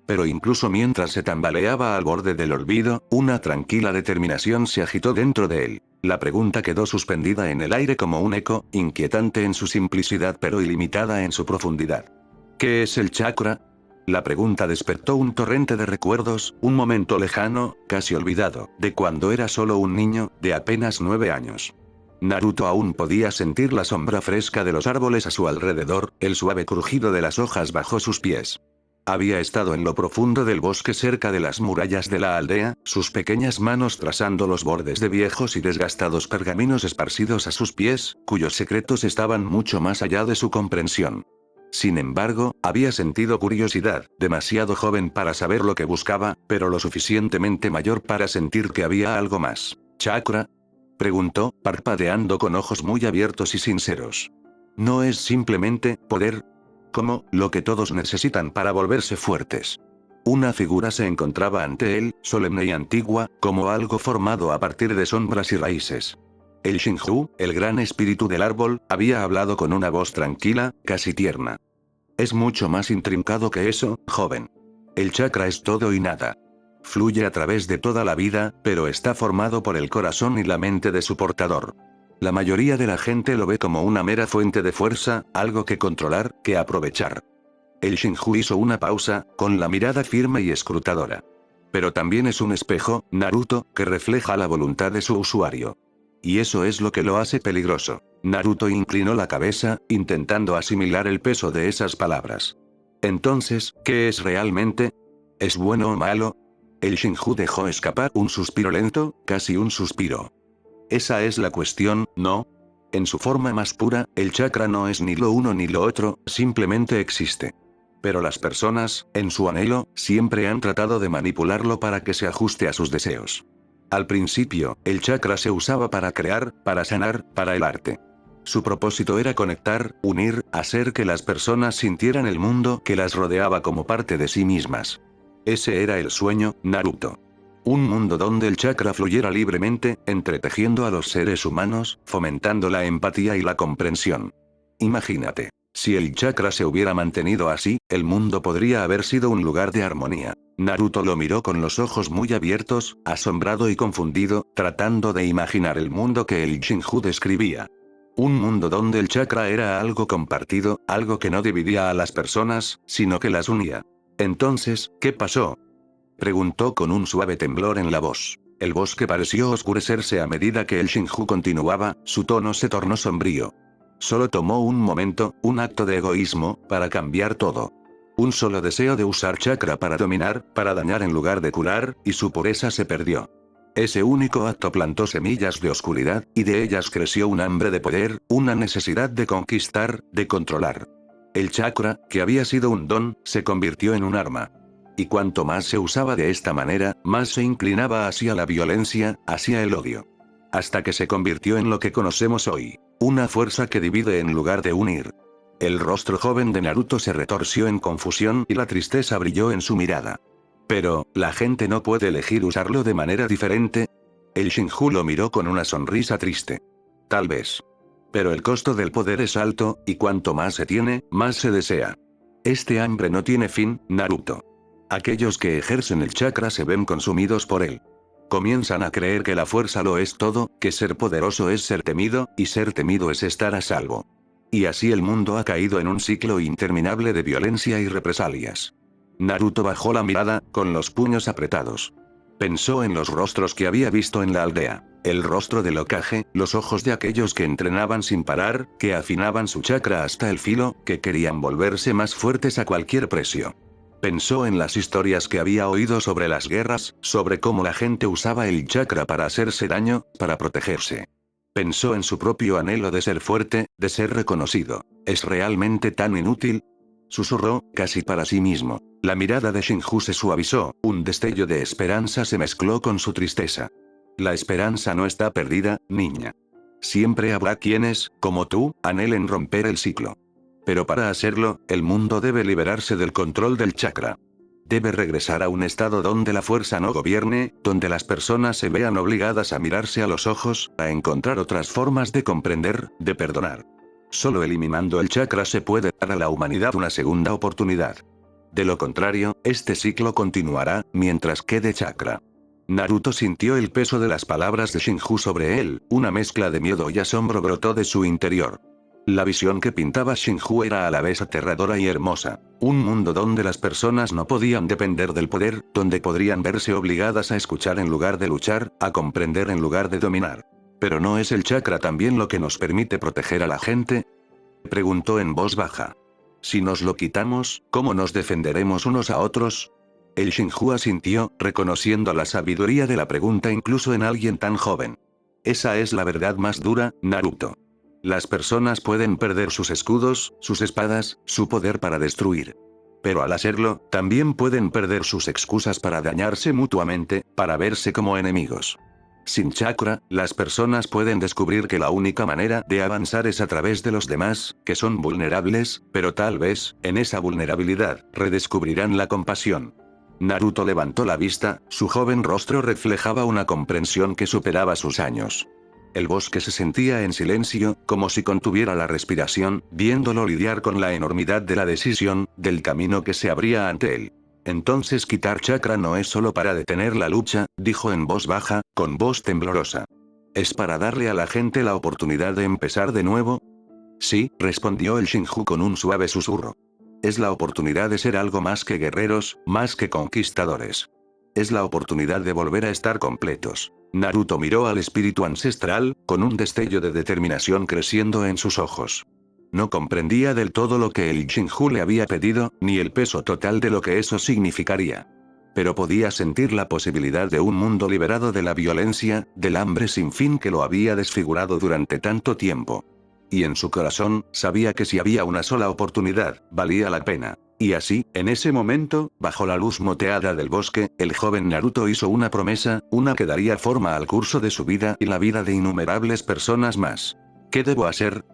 [SPEAKER 1] Pero incluso mientras se tambaleaba al borde del olvido, una tranquila determinación se agitó dentro de él. La pregunta quedó suspendida en el aire como un eco, inquietante en su simplicidad pero ilimitada en su profundidad. ¿Qué es el chakra? La pregunta despertó un torrente de recuerdos, un momento lejano, casi olvidado, de cuando era solo un niño, de apenas 9 años. Naruto aún podía sentir la sombra fresca de los árboles a su alrededor, el suave crujido de las hojas bajo sus pies. Había estado en lo profundo del bosque cerca de las murallas de la aldea, sus pequeñas manos trazando los bordes de viejos y desgastados pergaminos esparcidos a sus pies, cuyos secretos estaban mucho más allá de su comprensión. Sin embargo, había sentido curiosidad, demasiado joven para saber lo que buscaba, pero lo suficientemente mayor para sentir que había algo más. ¿Chakra? Preguntó, parpadeando con ojos muy abiertos y sinceros. ¿No es simplemente poder? Como lo que todos necesitan para volverse fuertes. Una figura se encontraba ante él, solemne y antigua, como algo formado a partir de sombras y raíces. El Shinju, el gran espíritu del árbol, había hablado con una voz tranquila, casi tierna. Es mucho más intrincado que eso, joven. El chakra es todo y nada. Fluye a través de toda la vida, pero está formado por el corazón y la mente de su portador. La mayoría de la gente lo ve como una mera fuente de fuerza, algo que controlar, que aprovechar. El Shinju hizo una pausa, con la mirada firme y escrutadora. Pero también es un espejo, Naruto, que refleja la voluntad de su usuario. Y eso es lo que lo hace peligroso. Naruto inclinó la cabeza, intentando asimilar el peso de esas palabras. Entonces, ¿qué es realmente? ¿Es bueno o malo? El Shinju dejó escapar un suspiro lento, casi un suspiro. Esa es la cuestión, ¿no? En su forma más pura, el chakra no es ni lo uno ni lo otro, simplemente existe. Pero las personas, en su anhelo, siempre han tratado de manipularlo para que se ajuste a sus deseos. Al principio, el chakra se usaba para crear, para sanar, para el arte. Su propósito era conectar, unir, hacer que las personas sintieran el mundo que las rodeaba como parte de sí mismas. Ese era el sueño, Naruto. Un mundo donde el chakra fluyera libremente, entretejiendo a los seres humanos, fomentando la empatía y la comprensión. Imagínate, si el chakra se hubiera mantenido así, el mundo podría haber sido un lugar de armonía. Naruto lo miró con los ojos muy abiertos, asombrado y confundido, tratando de imaginar el mundo que el Shinju describía. Un mundo donde el chakra era algo compartido, algo que no dividía a las personas, sino que las unía. Entonces, ¿qué pasó? Preguntó con un suave temblor en la voz. El bosque pareció oscurecerse a medida que el Shinju continuaba, su tono se tornó sombrío. Solo tomó un momento, un acto de egoísmo, para cambiar todo. Un solo deseo de usar chakra para dominar, para dañar en lugar de curar, y su pureza se perdió. Ese único acto plantó semillas de oscuridad, y de ellas creció un hambre de poder, una necesidad de conquistar, de controlar. El chakra, que había sido un don, se convirtió en un arma. Y cuanto más se usaba de esta manera, más se inclinaba hacia la violencia, hacia el odio. Hasta que se convirtió en lo que conocemos hoy. Una fuerza que divide en lugar de unir. El rostro joven de Naruto se retorció en confusión y la tristeza brilló en su mirada. Pero, ¿la gente no puede elegir usarlo de manera diferente? El Shinju lo miró con una sonrisa triste. Tal vez. Pero el costo del poder es alto, y cuanto más se tiene, más se desea. Este hambre no tiene fin, Naruto. Aquellos que ejercen el chakra se ven consumidos por él. Comienzan a creer que la fuerza lo es todo, que ser poderoso es ser temido, y ser temido es estar a salvo. Y así el mundo ha caído en un ciclo interminable de violencia y represalias. Naruto bajó la mirada, con los puños apretados. Pensó en los rostros que había visto en la aldea. El rostro del Hokage, los ojos de aquellos que entrenaban sin parar, que afinaban su chakra hasta el filo, que querían volverse más fuertes a cualquier precio. Pensó en las historias que había oído sobre las guerras, sobre cómo la gente usaba el chakra para hacerse daño, para protegerse. Pensó en su propio anhelo de ser fuerte, de ser reconocido. ¿Es realmente tan inútil? Susurró, casi para sí mismo. La mirada de Shinju se suavizó, un destello de esperanza se mezcló con su tristeza. La esperanza no está perdida, niña. Siempre habrá quienes, como tú, anhelen romper el ciclo. Pero para hacerlo, el mundo debe liberarse del control del chakra. Debe regresar a un estado donde la fuerza no gobierne, donde las personas se vean obligadas a mirarse a los ojos, a encontrar otras formas de comprender, de perdonar. Solo eliminando el chakra se puede dar a la humanidad una segunda oportunidad. De lo contrario, este ciclo continuará, mientras quede chakra. Naruto sintió el peso de las palabras de Shinju sobre él, una mezcla de miedo y asombro brotó de su interior. La visión que pintaba Xinghu era a la vez aterradora y hermosa. Un mundo donde las personas no podían depender del poder, donde podrían verse obligadas a escuchar en lugar de luchar, a comprender en lugar de dominar. ¿Pero no es el chakra también lo que nos permite proteger a la gente? Preguntó en voz baja. Si nos lo quitamos, ¿cómo nos defenderemos unos a otros? El Xinghu asintió, reconociendo la sabiduría de la pregunta incluso en alguien tan joven. Esa es la verdad más dura, Naruto. Las personas pueden perder sus escudos, sus espadas, su poder para destruir. Pero al hacerlo, también pueden perder sus excusas para dañarse mutuamente, para verse como enemigos. Sin chakra, las personas pueden descubrir que la única manera de avanzar es a través de los demás, que son vulnerables, pero tal vez, en esa vulnerabilidad, redescubrirán la compasión. Naruto levantó la vista, su joven rostro reflejaba una comprensión que superaba sus años. El bosque se sentía en silencio, como si contuviera la respiración, viéndolo lidiar con la enormidad de la decisión, del camino que se abría ante él. Entonces quitar chakra no es solo para detener la lucha, dijo en voz baja, con voz temblorosa. ¿Es para darle a la gente la oportunidad de empezar de nuevo? Sí, respondió el Xinghu con un suave susurro. Es la oportunidad de ser algo más que guerreros, más que conquistadores. Es la oportunidad de volver a estar completos. Naruto miró al espíritu ancestral, con un destello de determinación creciendo en sus ojos. No comprendía del todo lo que el Xinghu le había pedido, ni el peso total de lo que eso significaría. Pero podía sentir la posibilidad de un mundo liberado de la violencia, del hambre sin fin que lo había desfigurado durante tanto tiempo. Y en su corazón, sabía que si había una sola oportunidad, valía la pena. Y así, en ese momento, bajo la luz moteada del bosque, el joven Naruto hizo una promesa, una que daría forma al curso de su vida y la vida de innumerables personas más. ¿Qué debo hacer?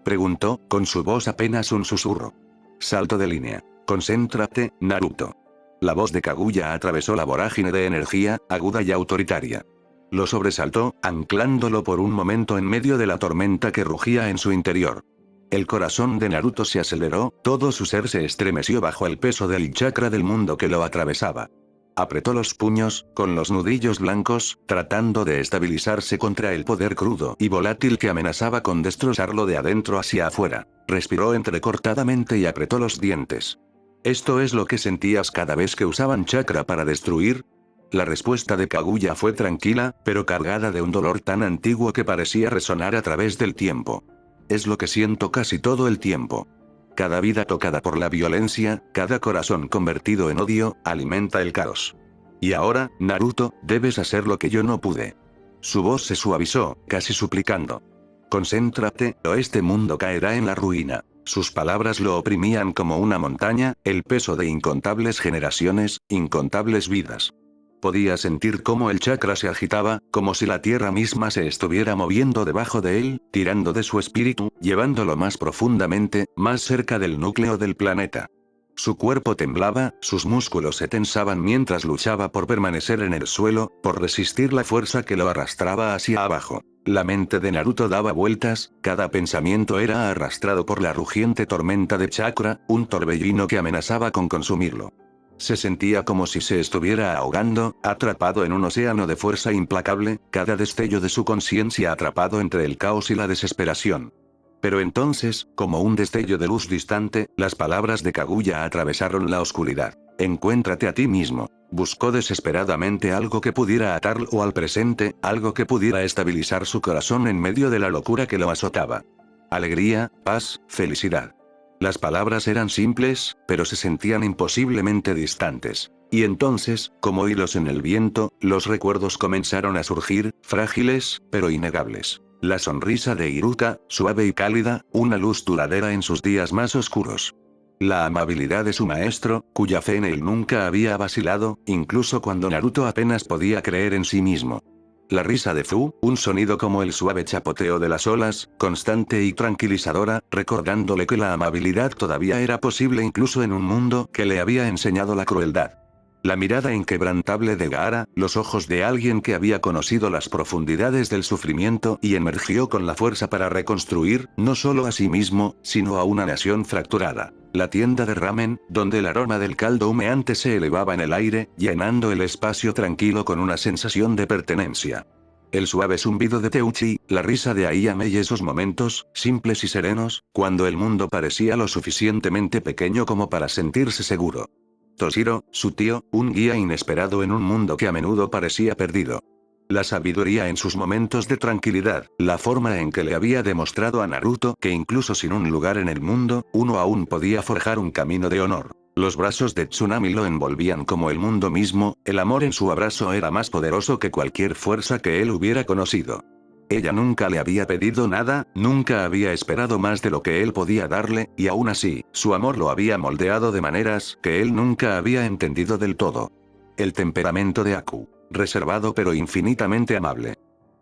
[SPEAKER 1] Preguntó, con su voz apenas un susurro. Salto de línea. Concéntrate, Naruto. La voz de Kaguya atravesó la vorágine de energía, aguda y autoritaria. Lo sobresaltó, anclándolo por un momento en medio de la tormenta que rugía en su interior. El corazón de Naruto se aceleró, todo su ser se estremeció bajo el peso del chakra del mundo que lo atravesaba. Apretó los puños, con los nudillos blancos, tratando de estabilizarse contra el poder crudo y volátil que amenazaba con destrozarlo de adentro hacia afuera. Respiró entrecortadamente y apretó los dientes. ¿Esto es lo que sentías cada vez que usaban chakra para destruir? La respuesta de Kaguya fue tranquila, pero cargada de un dolor tan antiguo que parecía resonar a través del tiempo. Es lo que siento casi todo el tiempo. Cada vida tocada por la violencia, cada corazón convertido en odio, alimenta el caos. Y ahora, Naruto, debes hacer lo que yo no pude. Su voz se suavizó, casi suplicando. Concéntrate, o este mundo caerá en la ruina. Sus palabras lo oprimían como una montaña, el peso de incontables generaciones, incontables vidas. Podía sentir cómo el chakra se agitaba, como si la tierra misma se estuviera moviendo debajo de él, tirando de su espíritu, llevándolo más profundamente, más cerca del núcleo del planeta. Su cuerpo temblaba, sus músculos se tensaban mientras luchaba por permanecer en el suelo, por resistir la fuerza que lo arrastraba hacia abajo. La mente de Naruto daba vueltas, cada pensamiento era arrastrado por la rugiente tormenta de chakra, un torbellino que amenazaba con consumirlo. Se sentía como si se estuviera ahogando, atrapado en un océano de fuerza implacable, cada destello de su conciencia atrapado entre el caos y la desesperación. Pero entonces, como un destello de luz distante, las palabras de Kaguya atravesaron la oscuridad. Encuéntrate a ti mismo. Buscó desesperadamente algo que pudiera atarlo al presente, algo que pudiera estabilizar su corazón en medio de la locura que lo azotaba. Alegría, paz, felicidad. Las palabras eran simples, pero se sentían imposiblemente distantes. Y entonces, como hilos en el viento, los recuerdos comenzaron a surgir, frágiles, pero innegables. La sonrisa de Iruka, suave y cálida, una luz duradera en sus días más oscuros. La amabilidad de su maestro, cuya fe en él nunca había vacilado, incluso cuando Naruto apenas podía creer en sí mismo. La risa de Fu, un sonido como el suave chapoteo de las olas, constante y tranquilizadora, recordándole que la amabilidad todavía era posible incluso en un mundo que le había enseñado la crueldad. La mirada inquebrantable de Gaara, los ojos de alguien que había conocido las profundidades del sufrimiento y emergió con la fuerza para reconstruir, no solo a sí mismo, sino a una nación fracturada. La tienda de ramen, donde el aroma del caldo humeante se elevaba en el aire, llenando el espacio tranquilo con una sensación de pertenencia. El suave zumbido de Teuchi, la risa de Ayame y esos momentos, simples y serenos, cuando el mundo parecía lo suficientemente pequeño como para sentirse seguro. Toshiro, su tío, un guía inesperado en un mundo que a menudo parecía perdido. La sabiduría en sus momentos de tranquilidad, la forma en que le había demostrado a Naruto que incluso sin un lugar en el mundo, uno aún podía forjar un camino de honor. Los brazos de Tsunami lo envolvían como el mundo mismo, el amor en su abrazo era más poderoso que cualquier fuerza que él hubiera conocido. Ella nunca le había pedido nada, nunca había esperado más de lo que él podía darle, y aún así, su amor lo había moldeado de maneras que él nunca había entendido del todo. El temperamento de Aku. Reservado pero infinitamente amable.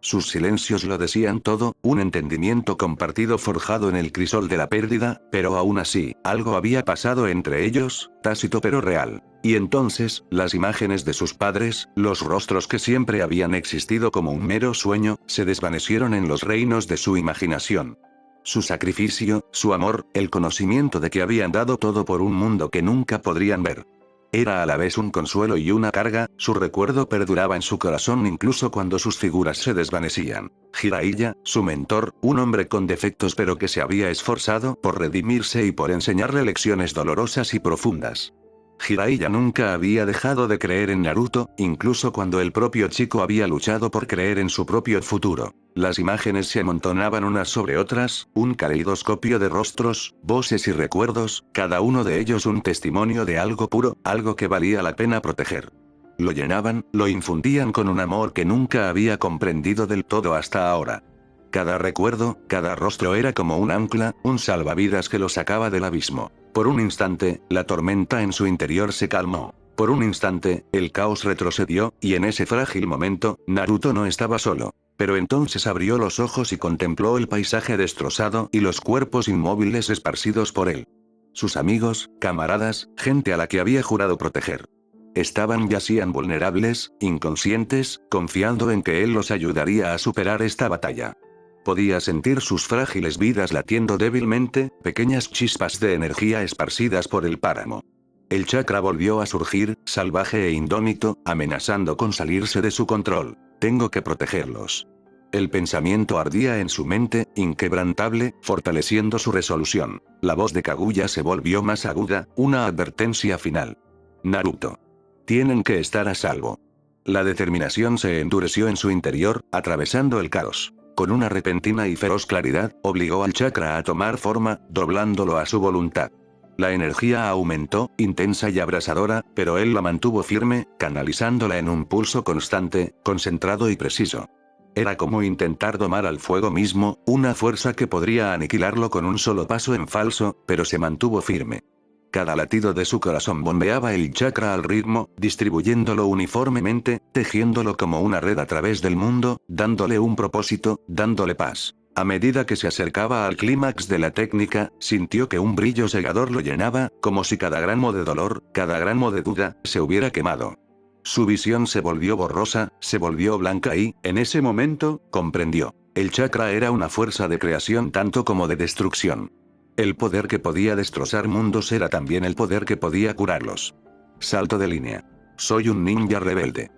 [SPEAKER 1] Sus silencios lo decían todo, un entendimiento compartido forjado en el crisol de la pérdida, pero aún así, algo había pasado entre ellos, tácito pero real. Y entonces, las imágenes de sus padres, los rostros que siempre habían existido como un mero sueño, se desvanecieron en los reinos de su imaginación. Su sacrificio, su amor, el conocimiento de que habían dado todo por un mundo que nunca podrían ver. Era a la vez un consuelo y una carga, su recuerdo perduraba en su corazón incluso cuando sus figuras se desvanecían. Jiraiya, su mentor, un hombre con defectos pero que se había esforzado por redimirse y por enseñarle lecciones dolorosas y profundas. Jiraiya nunca había dejado de creer en Naruto, incluso cuando el propio chico había luchado por creer en su propio futuro. Las imágenes se amontonaban unas sobre otras, un caleidoscopio de rostros, voces y recuerdos, cada uno de ellos un testimonio de algo puro, algo que valía la pena proteger. Lo llenaban, lo infundían con un amor que nunca había comprendido del todo hasta ahora. Cada recuerdo, cada rostro era como un ancla, un salvavidas que lo sacaba del abismo. Por un instante, la tormenta en su interior se calmó. Por un instante, el caos retrocedió, y en ese frágil momento, Naruto no estaba solo. Pero entonces abrió los ojos y contempló el paisaje destrozado y los cuerpos inmóviles esparcidos por él. Sus amigos, camaradas, gente a la que había jurado proteger. Yacían vulnerables, inconscientes, confiando en que él los ayudaría a superar esta batalla. Podía sentir sus frágiles vidas latiendo débilmente, pequeñas chispas de energía esparcidas por el páramo. El chakra volvió a surgir, salvaje e indómito, amenazando con salirse de su control. Tengo que protegerlos. El pensamiento ardía en su mente, inquebrantable, fortaleciendo su resolución. La voz de Kaguya se volvió más aguda, una advertencia final. Naruto. Tienen que estar a salvo. La determinación se endureció en su interior, atravesando el caos. Con una repentina y feroz claridad, obligó al chakra a tomar forma, doblándolo a su voluntad. La energía aumentó, intensa y abrasadora, pero él la mantuvo firme, canalizándola en un pulso constante, concentrado y preciso. Era como intentar domar al fuego mismo, una fuerza que podría aniquilarlo con un solo paso en falso, pero se mantuvo firme. Cada latido de su corazón bombeaba el chakra al ritmo, distribuyéndolo uniformemente, tejiéndolo como una red a través del mundo, dándole un propósito, dándole paz. A medida que se acercaba al clímax de la técnica, sintió que un brillo cegador lo llenaba, como si cada gramo de dolor, cada gramo de duda, se hubiera quemado. Su visión se volvió borrosa, se volvió blanca y, en ese momento, comprendió. El chakra era una fuerza de creación tanto como de destrucción. El poder que podía destrozar mundos era también el poder que podía curarlos. Salto de línea. Soy un ninja rebelde.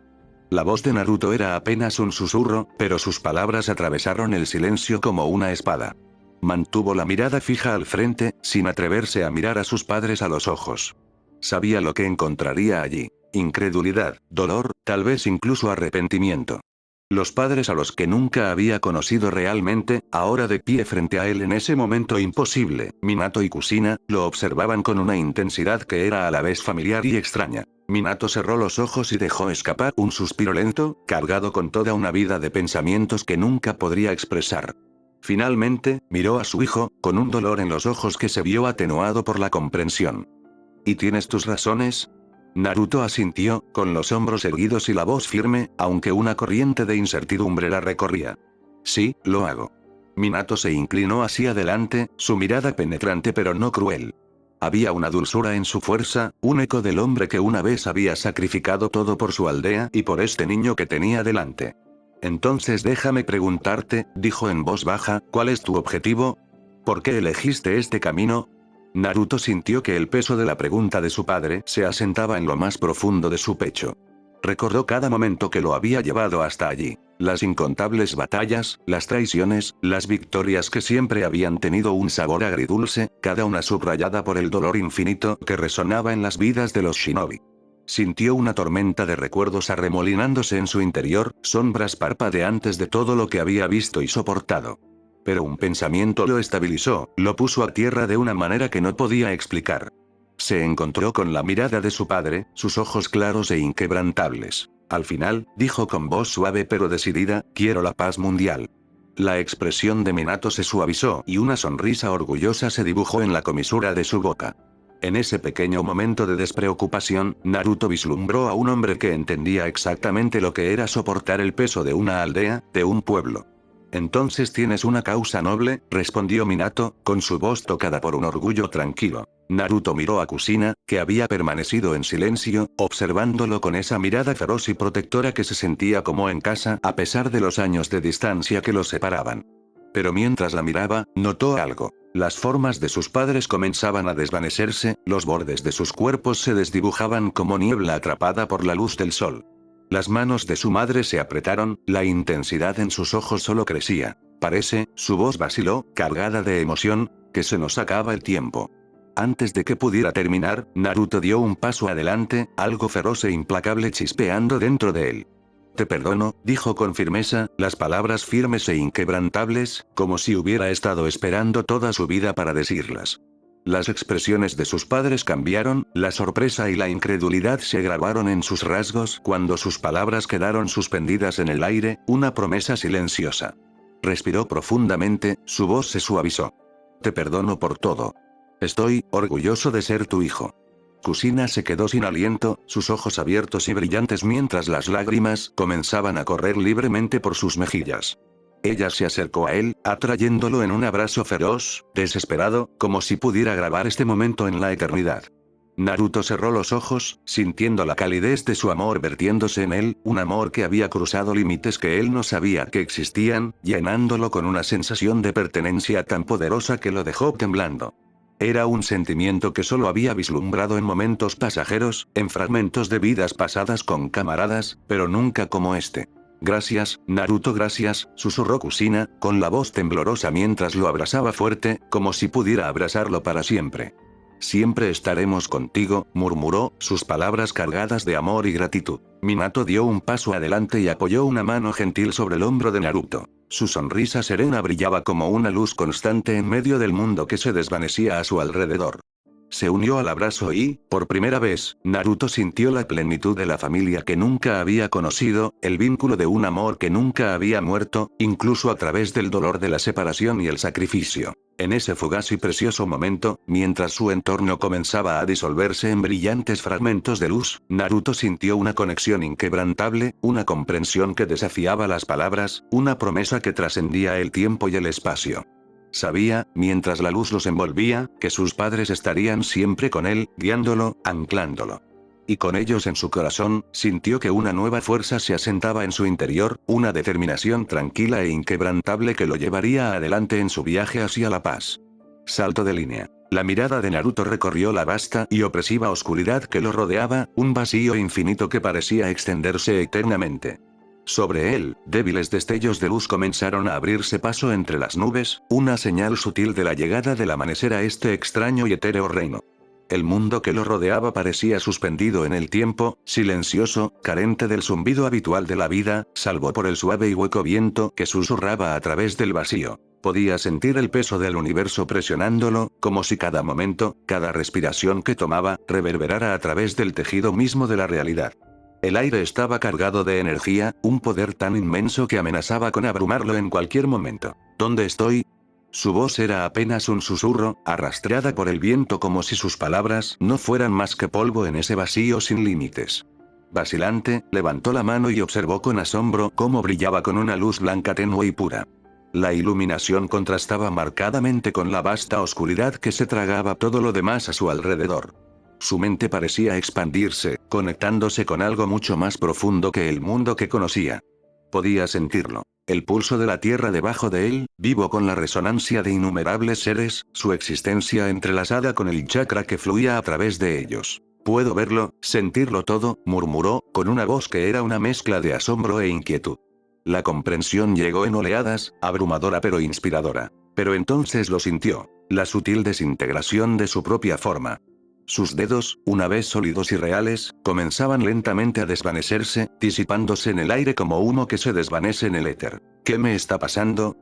[SPEAKER 1] La voz de Naruto era apenas un susurro, pero sus palabras atravesaron el silencio como una espada. Mantuvo la mirada fija al frente, sin atreverse a mirar a sus padres a los ojos. Sabía lo que encontraría allí. Incredulidad, dolor, tal vez incluso arrepentimiento. Los padres a los que nunca había conocido realmente, ahora de pie frente a él en ese momento imposible, Minato y Kusina, lo observaban con una intensidad que era a la vez familiar y extraña. Minato cerró los ojos y dejó escapar un suspiro lento, cargado con toda una vida de pensamientos que nunca podría expresar. Finalmente, miró a su hijo, con un dolor en los ojos que se vio atenuado por la comprensión. ¿Y tienes tus razones? Naruto asintió, con los hombros erguidos y la voz firme, aunque una corriente de incertidumbre la recorría. Sí, lo hago. Minato se inclinó hacia adelante, su mirada penetrante pero no cruel. Había una dulzura en su fuerza, un eco del hombre que una vez había sacrificado todo por su aldea y por este niño que tenía delante. Entonces déjame preguntarte, dijo en voz baja, ¿cuál es tu objetivo? ¿Por qué elegiste este camino? Naruto sintió que el peso de la pregunta de su padre se asentaba en lo más profundo de su pecho. Recordó cada momento que lo había llevado hasta allí. Las incontables batallas, las traiciones, las victorias que siempre habían tenido un sabor agridulce, cada una subrayada por el dolor infinito que resonaba en las vidas de los shinobi. Sintió una tormenta de recuerdos arremolinándose en su interior, sombras parpadeantes de todo lo que había visto y soportado. Pero un pensamiento lo estabilizó, lo puso a tierra de una manera que no podía explicar. Se encontró con la mirada de su padre, sus ojos claros e inquebrantables. Al final, dijo con voz suave pero decidida, quiero la paz mundial. La expresión de Minato se suavizó y una sonrisa orgullosa se dibujó en la comisura de su boca. En ese pequeño momento de despreocupación, Naruto vislumbró a un hombre que entendía exactamente lo que era soportar el peso de una aldea, de un pueblo. Entonces tienes una causa noble, respondió Minato, con su voz tocada por un orgullo tranquilo. Naruto miró a Kushina, que había permanecido en silencio, observándolo con esa mirada feroz y protectora que se sentía como en casa a pesar de los años de distancia que los separaban. Pero mientras la miraba, notó algo. Las formas de sus padres comenzaban a desvanecerse, los bordes de sus cuerpos se desdibujaban como niebla atrapada por la luz del sol. Las manos de su madre se apretaron, la intensidad en sus ojos solo crecía. Parece, su voz vaciló, cargada de emoción, que se nos acaba el tiempo. Antes de que pudiera terminar, Naruto dio un paso adelante, algo feroz e implacable chispeando dentro de él. Te perdono, dijo con firmeza, las palabras firmes e inquebrantables, como si hubiera estado esperando toda su vida para decirlas. Las expresiones de sus padres cambiaron, la sorpresa y la incredulidad se grabaron en sus rasgos cuando sus palabras quedaron suspendidas en el aire, una promesa silenciosa. Respiró profundamente, su voz se suavizó. Te perdono por todo. Estoy orgulloso de ser tu hijo. Kushina se quedó sin aliento, sus ojos abiertos y brillantes mientras las lágrimas comenzaban a correr libremente por sus mejillas. Ella se acercó a él, atrayéndolo en un abrazo feroz, desesperado, como si pudiera grabar este momento en la eternidad. Naruto cerró los ojos, sintiendo la calidez de su amor vertiéndose en él, un amor que había cruzado límites que él no sabía que existían, llenándolo con una sensación de pertenencia tan poderosa que lo dejó temblando. Era un sentimiento que solo había vislumbrado en momentos pasajeros, en fragmentos de vidas pasadas con camaradas, pero nunca como este. Gracias, Naruto, gracias, susurró Kushina, con la voz temblorosa mientras lo abrazaba fuerte, como si pudiera abrazarlo para siempre. Siempre estaremos contigo, murmuró, sus palabras cargadas de amor y gratitud. Minato dio un paso adelante y apoyó una mano gentil sobre el hombro de Naruto. Su sonrisa serena brillaba como una luz constante en medio del mundo que se desvanecía a su alrededor. Se unió al abrazo y, por primera vez, Naruto sintió la plenitud de la familia que nunca había conocido, el vínculo de un amor que nunca había muerto, incluso a través del dolor de la separación y el sacrificio. En ese fugaz y precioso momento, mientras su entorno comenzaba a disolverse en brillantes fragmentos de luz, Naruto sintió una conexión inquebrantable, una comprensión que desafiaba las palabras, una promesa que trascendía el tiempo y el espacio. Sabía, mientras la luz los envolvía, que sus padres estarían siempre con él, guiándolo, anclándolo. Y con ellos en su corazón, sintió que una nueva fuerza se asentaba en su interior, una determinación tranquila e inquebrantable que lo llevaría adelante en su viaje hacia la paz. Salto de línea. La mirada de Naruto recorrió la vasta y opresiva oscuridad que lo rodeaba, un vacío infinito que parecía extenderse eternamente. Sobre él, débiles destellos de luz comenzaron a abrirse paso entre las nubes, una señal sutil de la llegada del amanecer a este extraño y etéreo reino. El mundo que lo rodeaba parecía suspendido en el tiempo, silencioso, carente del zumbido habitual de la vida, salvo por el suave y hueco viento que susurraba a través del vacío. Podía sentir el peso del universo presionándolo, como si cada momento, cada respiración que tomaba, reverberara a través del tejido mismo de la realidad. El aire estaba cargado de energía, un poder tan inmenso que amenazaba con abrumarlo en cualquier momento. ¿Dónde estoy? Su voz era apenas un susurro, arrastrada por el viento como si sus palabras no fueran más que polvo en ese vacío sin límites. Vacilante, levantó la mano y observó con asombro cómo brillaba con una luz blanca tenue y pura. La iluminación contrastaba marcadamente con la vasta oscuridad que se tragaba todo lo demás a su alrededor. Su mente parecía expandirse, conectándose con algo mucho más profundo que el mundo que conocía. Podía sentirlo. El pulso de la tierra debajo de él, vivo con la resonancia de innumerables seres, su existencia entrelazada con el chakra que fluía a través de ellos. Puedo verlo, sentirlo todo, murmuró, con una voz que era una mezcla de asombro e inquietud. La comprensión llegó en oleadas, abrumadora pero inspiradora. Pero entonces lo sintió, la sutil desintegración de su propia forma. Sus dedos, una vez sólidos y reales, comenzaban lentamente a desvanecerse, disipándose en el aire como humo que se desvanece en el éter. ¿Qué me está pasando?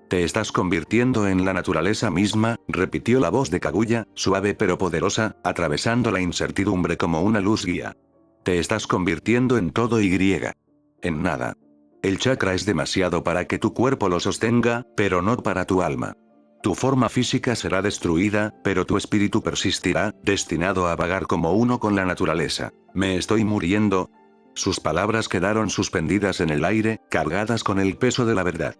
[SPEAKER 1] Te estás convirtiendo en la naturaleza misma, repitió la voz de Kaguya, suave pero poderosa, atravesando la incertidumbre como una luz guía. Te estás convirtiendo en todo y. En nada. El chakra es demasiado para que tu cuerpo lo sostenga, pero no para tu alma. Tu forma física será destruida, pero tu espíritu persistirá, destinado a vagar como uno con la naturaleza. ¿Me estoy muriendo? Sus palabras quedaron suspendidas en el aire, cargadas con el peso de la verdad.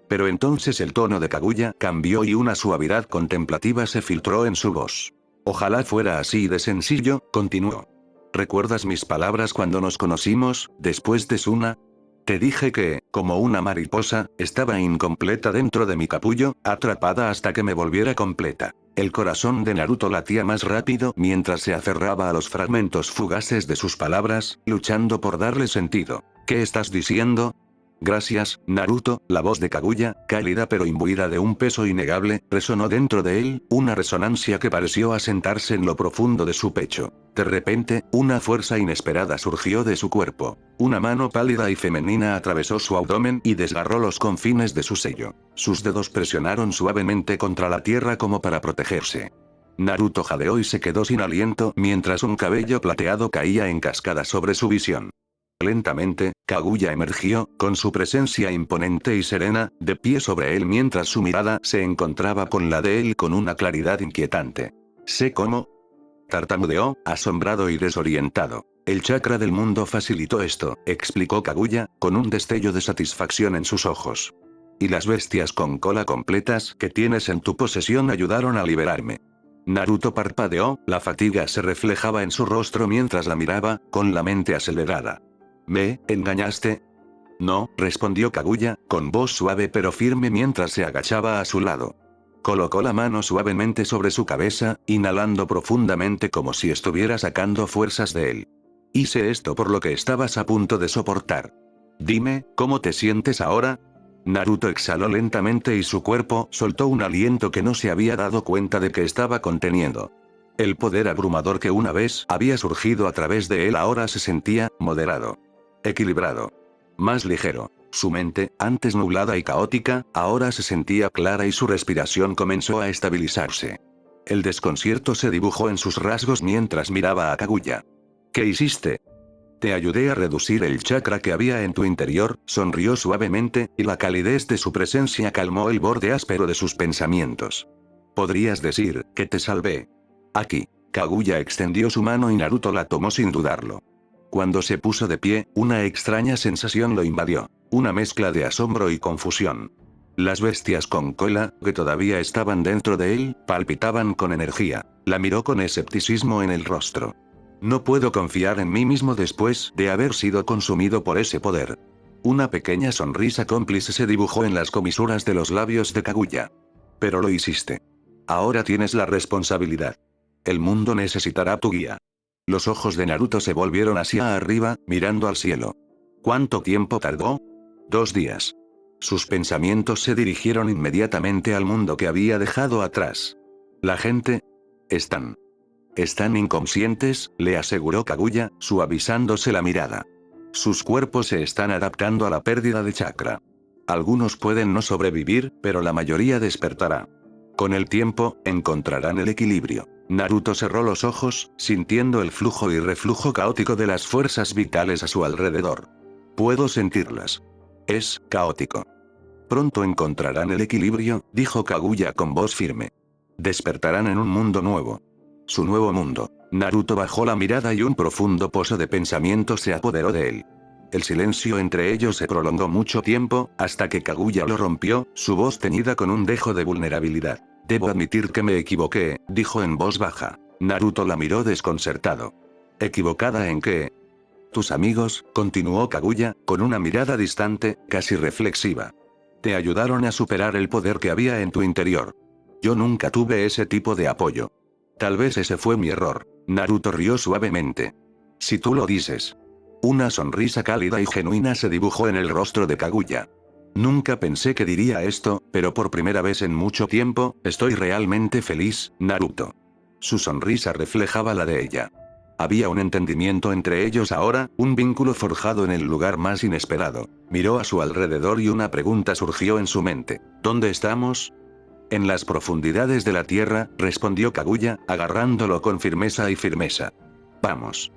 [SPEAKER 1] Pero entonces el tono de Kaguya cambió y una suavidad contemplativa se filtró en su voz. Ojalá fuera así de sencillo, continuó. ¿Recuerdas mis palabras cuando nos conocimos, después de Suna? Te dije que, como una mariposa, estaba incompleta dentro de mi capullo, atrapada hasta que me volviera completa. El corazón de Naruto latía más rápido mientras se aferraba a los fragmentos fugaces de sus palabras, luchando por darle sentido. ¿Qué estás diciendo? Gracias, Naruto, la voz de Kaguya, cálida pero imbuida de un peso innegable, resonó dentro de él, una resonancia que pareció asentarse en lo profundo de su pecho. De repente, una fuerza inesperada surgió de su cuerpo. Una mano pálida y femenina atravesó su abdomen y desgarró los confines de su sello. Sus dedos presionaron suavemente contra la tierra como para protegerse. Naruto jadeó y se quedó sin aliento mientras un cabello plateado caía en cascada sobre su visión. Lentamente, Kaguya emergió, con su presencia imponente y serena, de pie sobre él mientras su mirada se encontraba con la de él con una claridad inquietante. ¿Sé cómo? Tartamudeó, asombrado y desorientado. El chakra del mundo facilitó esto, explicó Kaguya, con un destello de satisfacción en sus ojos. Y las bestias con cola completas que tienes en tu posesión ayudaron a liberarme. Naruto parpadeó, la fatiga se reflejaba en su rostro mientras la miraba, con la mente acelerada. ¿Me engañaste? No, respondió Kaguya, con voz suave pero firme mientras se agachaba a su lado. Colocó la mano suavemente sobre su cabeza, inhalando profundamente como si estuviera sacando fuerzas de él. Hice esto por lo que estabas a punto de soportar. Dime, ¿cómo te sientes ahora? Naruto exhaló lentamente y su cuerpo soltó un aliento que no se había dado cuenta de que estaba conteniendo. El poder abrumador que una vez había surgido a través de él ahora se sentía moderado. Equilibrado. Más ligero. Su mente, antes nublada y caótica, ahora se sentía clara y su respiración comenzó a estabilizarse. El desconcierto se dibujó en sus rasgos mientras miraba a Kaguya. ¿Qué hiciste? Te ayudé a reducir el chakra que había en tu interior, sonrió suavemente, y la calidez de su presencia calmó el borde áspero de sus pensamientos. Podrías decir que te salvé. Aquí. Kaguya extendió su mano y Naruto la tomó sin dudarlo. Cuando se puso de pie, una extraña sensación lo invadió. Una mezcla de asombro y confusión. Las bestias con cola, que todavía estaban dentro de él, palpitaban con energía. La miró con escepticismo en el rostro. No puedo confiar en mí mismo después de haber sido consumido por ese poder. Una pequeña sonrisa cómplice se dibujó en las comisuras de los labios de Kaguya. Pero lo hiciste. Ahora tienes la responsabilidad. El mundo necesitará tu guía. Los ojos de Naruto se volvieron hacia arriba, mirando al cielo. ¿Cuánto tiempo tardó? 2 días. Sus pensamientos se dirigieron inmediatamente al mundo que había dejado atrás. La gente. Están inconscientes, le aseguró Kaguya, suavizándose la mirada. Sus cuerpos se están adaptando a la pérdida de chakra. Algunos pueden no sobrevivir, pero la mayoría despertará. Con el tiempo, encontrarán el equilibrio. Naruto cerró los ojos, sintiendo el flujo y reflujo caótico de las fuerzas vitales a su alrededor. Puedo sentirlas. Es caótico. Pronto encontrarán el equilibrio, dijo Kaguya con voz firme. Despertarán en un mundo nuevo. Su nuevo mundo. Naruto bajó la mirada y un profundo pozo de pensamiento se apoderó de él. El silencio entre ellos se prolongó mucho tiempo, hasta que Kaguya lo rompió, su voz teñida con un dejo de vulnerabilidad. Debo admitir que me equivoqué, dijo en voz baja. Naruto la miró desconcertado. ¿Equivocada en qué? Tus amigos, continuó Kaguya, con una mirada distante, casi reflexiva. Te ayudaron a superar el poder que había en tu interior. Yo nunca tuve ese tipo de apoyo. Tal vez ese fue mi error. Naruto rió suavemente. Si tú lo dices. Una sonrisa cálida y genuina se dibujó en el rostro de Kaguya. Nunca pensé que diría esto, pero por primera vez en mucho tiempo, estoy realmente feliz, Naruto. Su sonrisa reflejaba la de ella. Había un entendimiento entre ellos ahora, un vínculo forjado en el lugar más inesperado. Miró a su alrededor y una pregunta surgió en su mente. ¿Dónde estamos? En las profundidades de la tierra, respondió Kaguya, agarrándolo con firmeza. Vamos.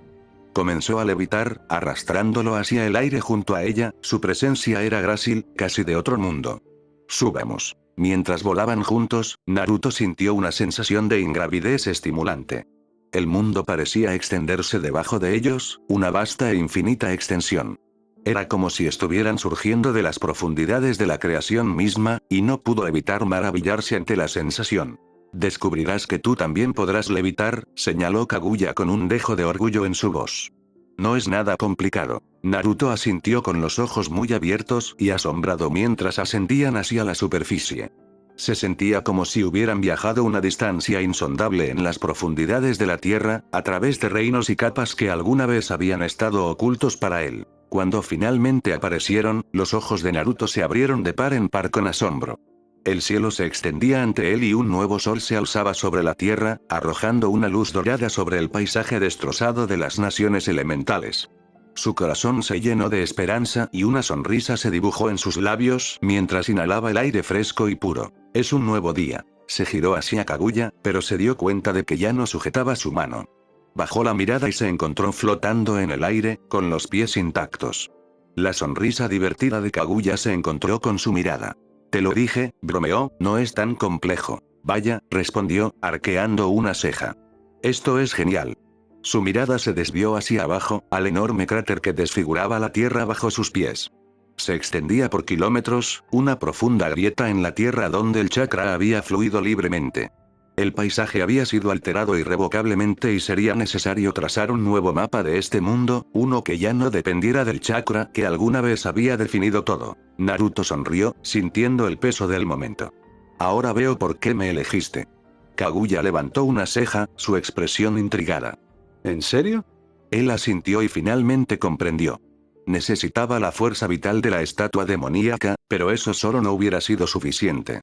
[SPEAKER 1] Comenzó a levitar, arrastrándolo hacia el aire junto a ella, su presencia era grácil, casi de otro mundo. Subamos. Mientras volaban juntos, Naruto sintió una sensación de ingravidez estimulante. El mundo parecía extenderse debajo de ellos, una vasta e infinita extensión. Era como si estuvieran surgiendo de las profundidades de la creación misma, y no pudo evitar maravillarse ante la sensación. Descubrirás que tú también podrás levitar, señaló Kaguya con un dejo de orgullo en su voz. No es nada complicado. Naruto asintió con los ojos muy abiertos y asombrado mientras ascendían hacia la superficie. Se sentía como si hubieran viajado una distancia insondable en las profundidades de la tierra, a través de reinos y capas que alguna vez habían estado ocultos para él. Cuando finalmente aparecieron, los ojos de Naruto se abrieron de par en par con asombro. El cielo se extendía ante él y un nuevo sol se alzaba sobre la tierra, arrojando una luz dorada sobre el paisaje destrozado de las naciones elementales. Su corazón se llenó de esperanza y una sonrisa se dibujó en sus labios mientras inhalaba el aire fresco y puro. Es un nuevo día. Se giró hacia Kaguya, pero se dio cuenta de que ya no sujetaba su mano. Bajó la mirada y se encontró flotando en el aire, con los pies intactos. La sonrisa divertida de Kaguya se encontró con su mirada. Te lo dije, bromeó, no es tan complejo. Vaya, respondió, arqueando una ceja. Esto es genial. Su mirada se desvió hacia abajo, al enorme cráter que desfiguraba la tierra bajo sus pies. Se extendía por kilómetros, una profunda grieta en la tierra donde el chakra había fluido libremente. El paisaje había sido alterado irrevocablemente y sería necesario trazar un nuevo mapa de este mundo, uno que ya no dependiera del chakra que alguna vez había definido todo. Naruto sonrió, sintiendo el peso del momento. Ahora veo por qué me elegiste. Kaguya levantó una ceja, su expresión intrigada. ¿En serio? Él asintió y finalmente comprendió. Necesitaba la fuerza vital de la estatua demoníaca, pero eso solo no hubiera sido suficiente.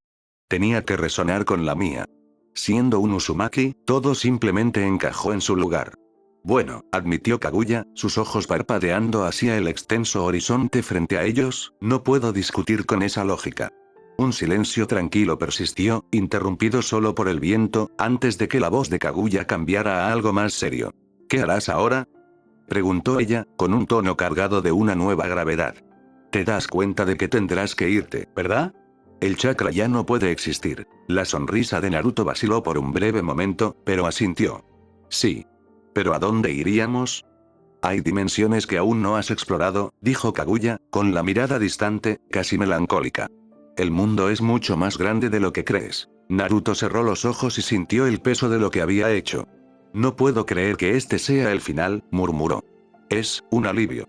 [SPEAKER 1] Tenía que resonar con la mía. Siendo un Uzumaki, todo simplemente encajó en su lugar. Bueno, admitió Kaguya, sus ojos parpadeando hacia el extenso horizonte frente a ellos, no puedo discutir con esa lógica. Un silencio tranquilo persistió, interrumpido solo por el viento, antes de que la voz de Kaguya cambiara a algo más serio. ¿Qué harás ahora? Preguntó ella, con un tono cargado de una nueva gravedad. Te das cuenta de que tendrás que irte, ¿verdad? El chakra ya no puede existir. La sonrisa de Naruto vaciló por un breve momento, pero asintió. Sí. ¿Pero a dónde iríamos? Hay dimensiones que aún no has explorado, dijo Kaguya, con la mirada distante, casi melancólica. El mundo es mucho más grande de lo que crees. Naruto cerró los ojos y sintió el peso de lo que había hecho. No puedo creer que este sea el final, murmuró. Es un alivio.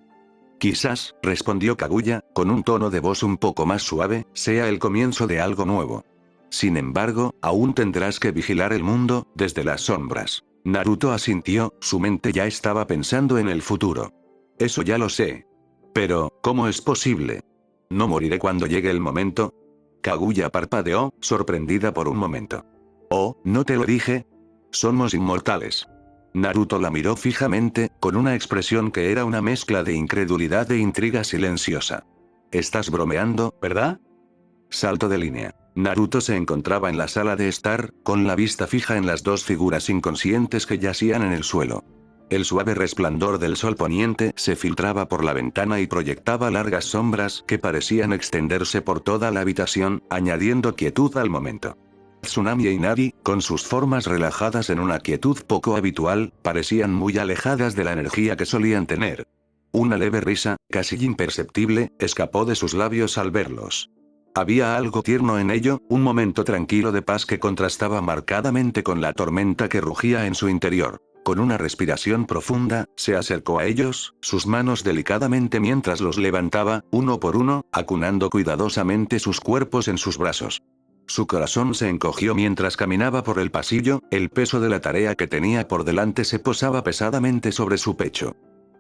[SPEAKER 1] Quizás, respondió Kaguya, con un tono de voz un poco más suave, sea el comienzo de algo nuevo. Sin embargo, aún tendrás que vigilar el mundo, desde las sombras. Naruto asintió, su mente ya estaba pensando en el futuro. Eso ya lo sé. Pero, ¿cómo es posible? ¿No moriré cuando llegue el momento? Kaguya parpadeó, sorprendida por un momento. Oh, ¿no te lo dije? Somos inmortales. Naruto la miró fijamente, con una expresión que era una mezcla de incredulidad e intriga silenciosa. Estás bromeando, ¿verdad? Salto de línea. Naruto se encontraba en la sala de estar, con la vista fija en las dos figuras inconscientes que yacían en el suelo. El suave resplandor del sol poniente se filtraba por la ventana y proyectaba largas sombras que parecían extenderse por toda la habitación, añadiendo quietud al momento. Tsunami e Inari, con sus formas relajadas en una quietud poco habitual, parecían muy alejadas de la energía que solían tener. Una leve risa, casi imperceptible, escapó de sus labios al verlos. Había algo tierno en ello, un momento tranquilo de paz que contrastaba marcadamente con la tormenta que rugía en su interior. Con una respiración profunda, se acercó a ellos, sus manos delicadamente mientras los levantaba, uno por uno, acunando cuidadosamente sus cuerpos en sus brazos. Su corazón se encogió mientras caminaba por el pasillo, el peso de la tarea que tenía por delante se posaba pesadamente sobre su pecho.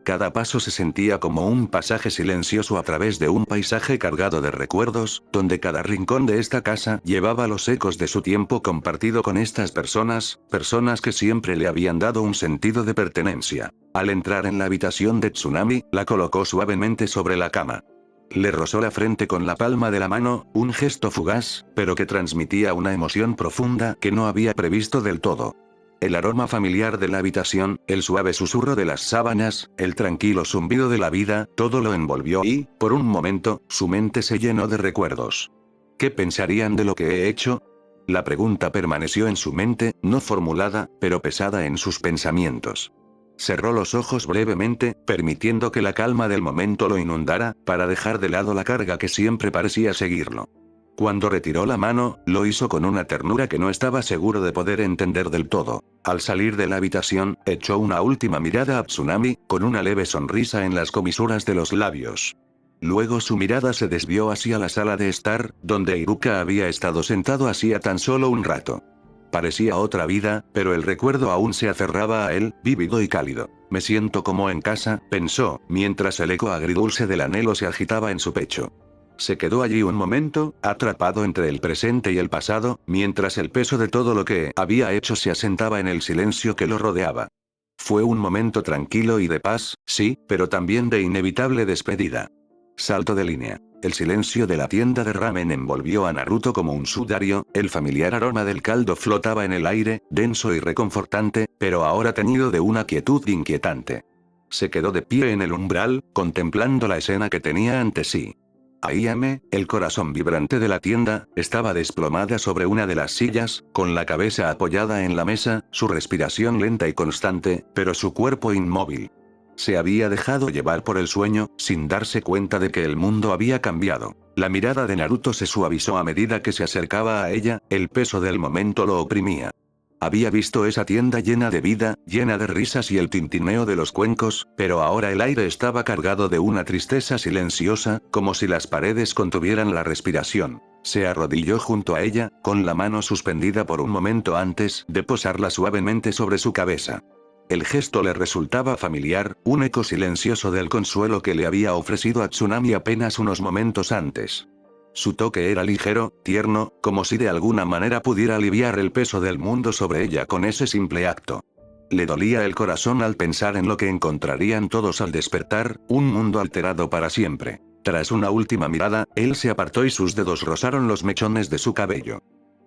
[SPEAKER 1] Cada paso se sentía como un pasaje silencioso a través de un paisaje cargado de recuerdos, donde cada rincón de esta casa llevaba los ecos de su tiempo compartido con estas personas, personas que siempre le habían dado un sentido de pertenencia. Al entrar en la habitación de Tsunami, la colocó suavemente sobre la cama. Le rozó la frente con la palma de la mano, un gesto fugaz, pero que transmitía una emoción profunda que no había previsto del todo. El aroma familiar de la habitación, el suave susurro de las sábanas, el tranquilo zumbido de la vida, todo lo envolvió y, por un momento, su mente se llenó de recuerdos. ¿Qué pensarían de lo que he hecho? La pregunta permaneció en su mente, no formulada, pero pesada en sus pensamientos. Cerró los ojos brevemente, permitiendo que la calma del momento lo inundara, para dejar de lado la carga que siempre parecía seguirlo. Cuando retiró la mano, lo hizo con una ternura que no estaba seguro de poder entender del todo. Al salir de la habitación, echó una última mirada a Tsunami, con una leve sonrisa en las comisuras de los labios. Luego su mirada se desvió hacia la sala de estar, donde Iruka había estado sentado hacía tan solo un rato. Parecía otra vida, pero el recuerdo aún se aferraba a él, vívido y cálido. Me siento como en casa, pensó, mientras el eco agridulce del anhelo se agitaba en su pecho. Se quedó allí un momento, atrapado entre el presente y el pasado, mientras el peso de todo lo que había hecho se asentaba en el silencio que lo rodeaba. Fue un momento tranquilo y de paz, sí, pero también de inevitable despedida. Salto de línea. El silencio de la tienda de ramen envolvió a Naruto como un sudario, el familiar aroma del caldo flotaba en el aire, denso y reconfortante, pero ahora teñido de una quietud inquietante. Se quedó de pie en el umbral, contemplando la escena que tenía ante sí. Ayame, el corazón vibrante de la tienda, estaba desplomada sobre una de las sillas, con la cabeza apoyada en la mesa, su respiración lenta y constante, pero su cuerpo inmóvil. Se había dejado llevar por el sueño, sin darse cuenta de que el mundo había cambiado. La mirada de Naruto se suavizó a medida que se acercaba a ella, el peso del momento lo oprimía. Había visto esa tienda llena de vida, llena de risas y el tintineo de los cuencos, pero ahora el aire estaba cargado de una tristeza silenciosa, como si las paredes contuvieran la respiración. Se arrodilló junto a ella, con la mano suspendida por un momento antes de posarla suavemente sobre su cabeza. El gesto le resultaba familiar, un eco silencioso del consuelo que le había ofrecido a Tsunami apenas unos momentos antes. Su toque era ligero, tierno, como si de alguna manera pudiera aliviar el peso del mundo sobre ella con ese simple acto. Le dolía el corazón al pensar en lo que encontrarían todos al despertar, un mundo alterado para siempre. Tras una última mirada, él se apartó y sus dedos rozaron los mechones de su cabello.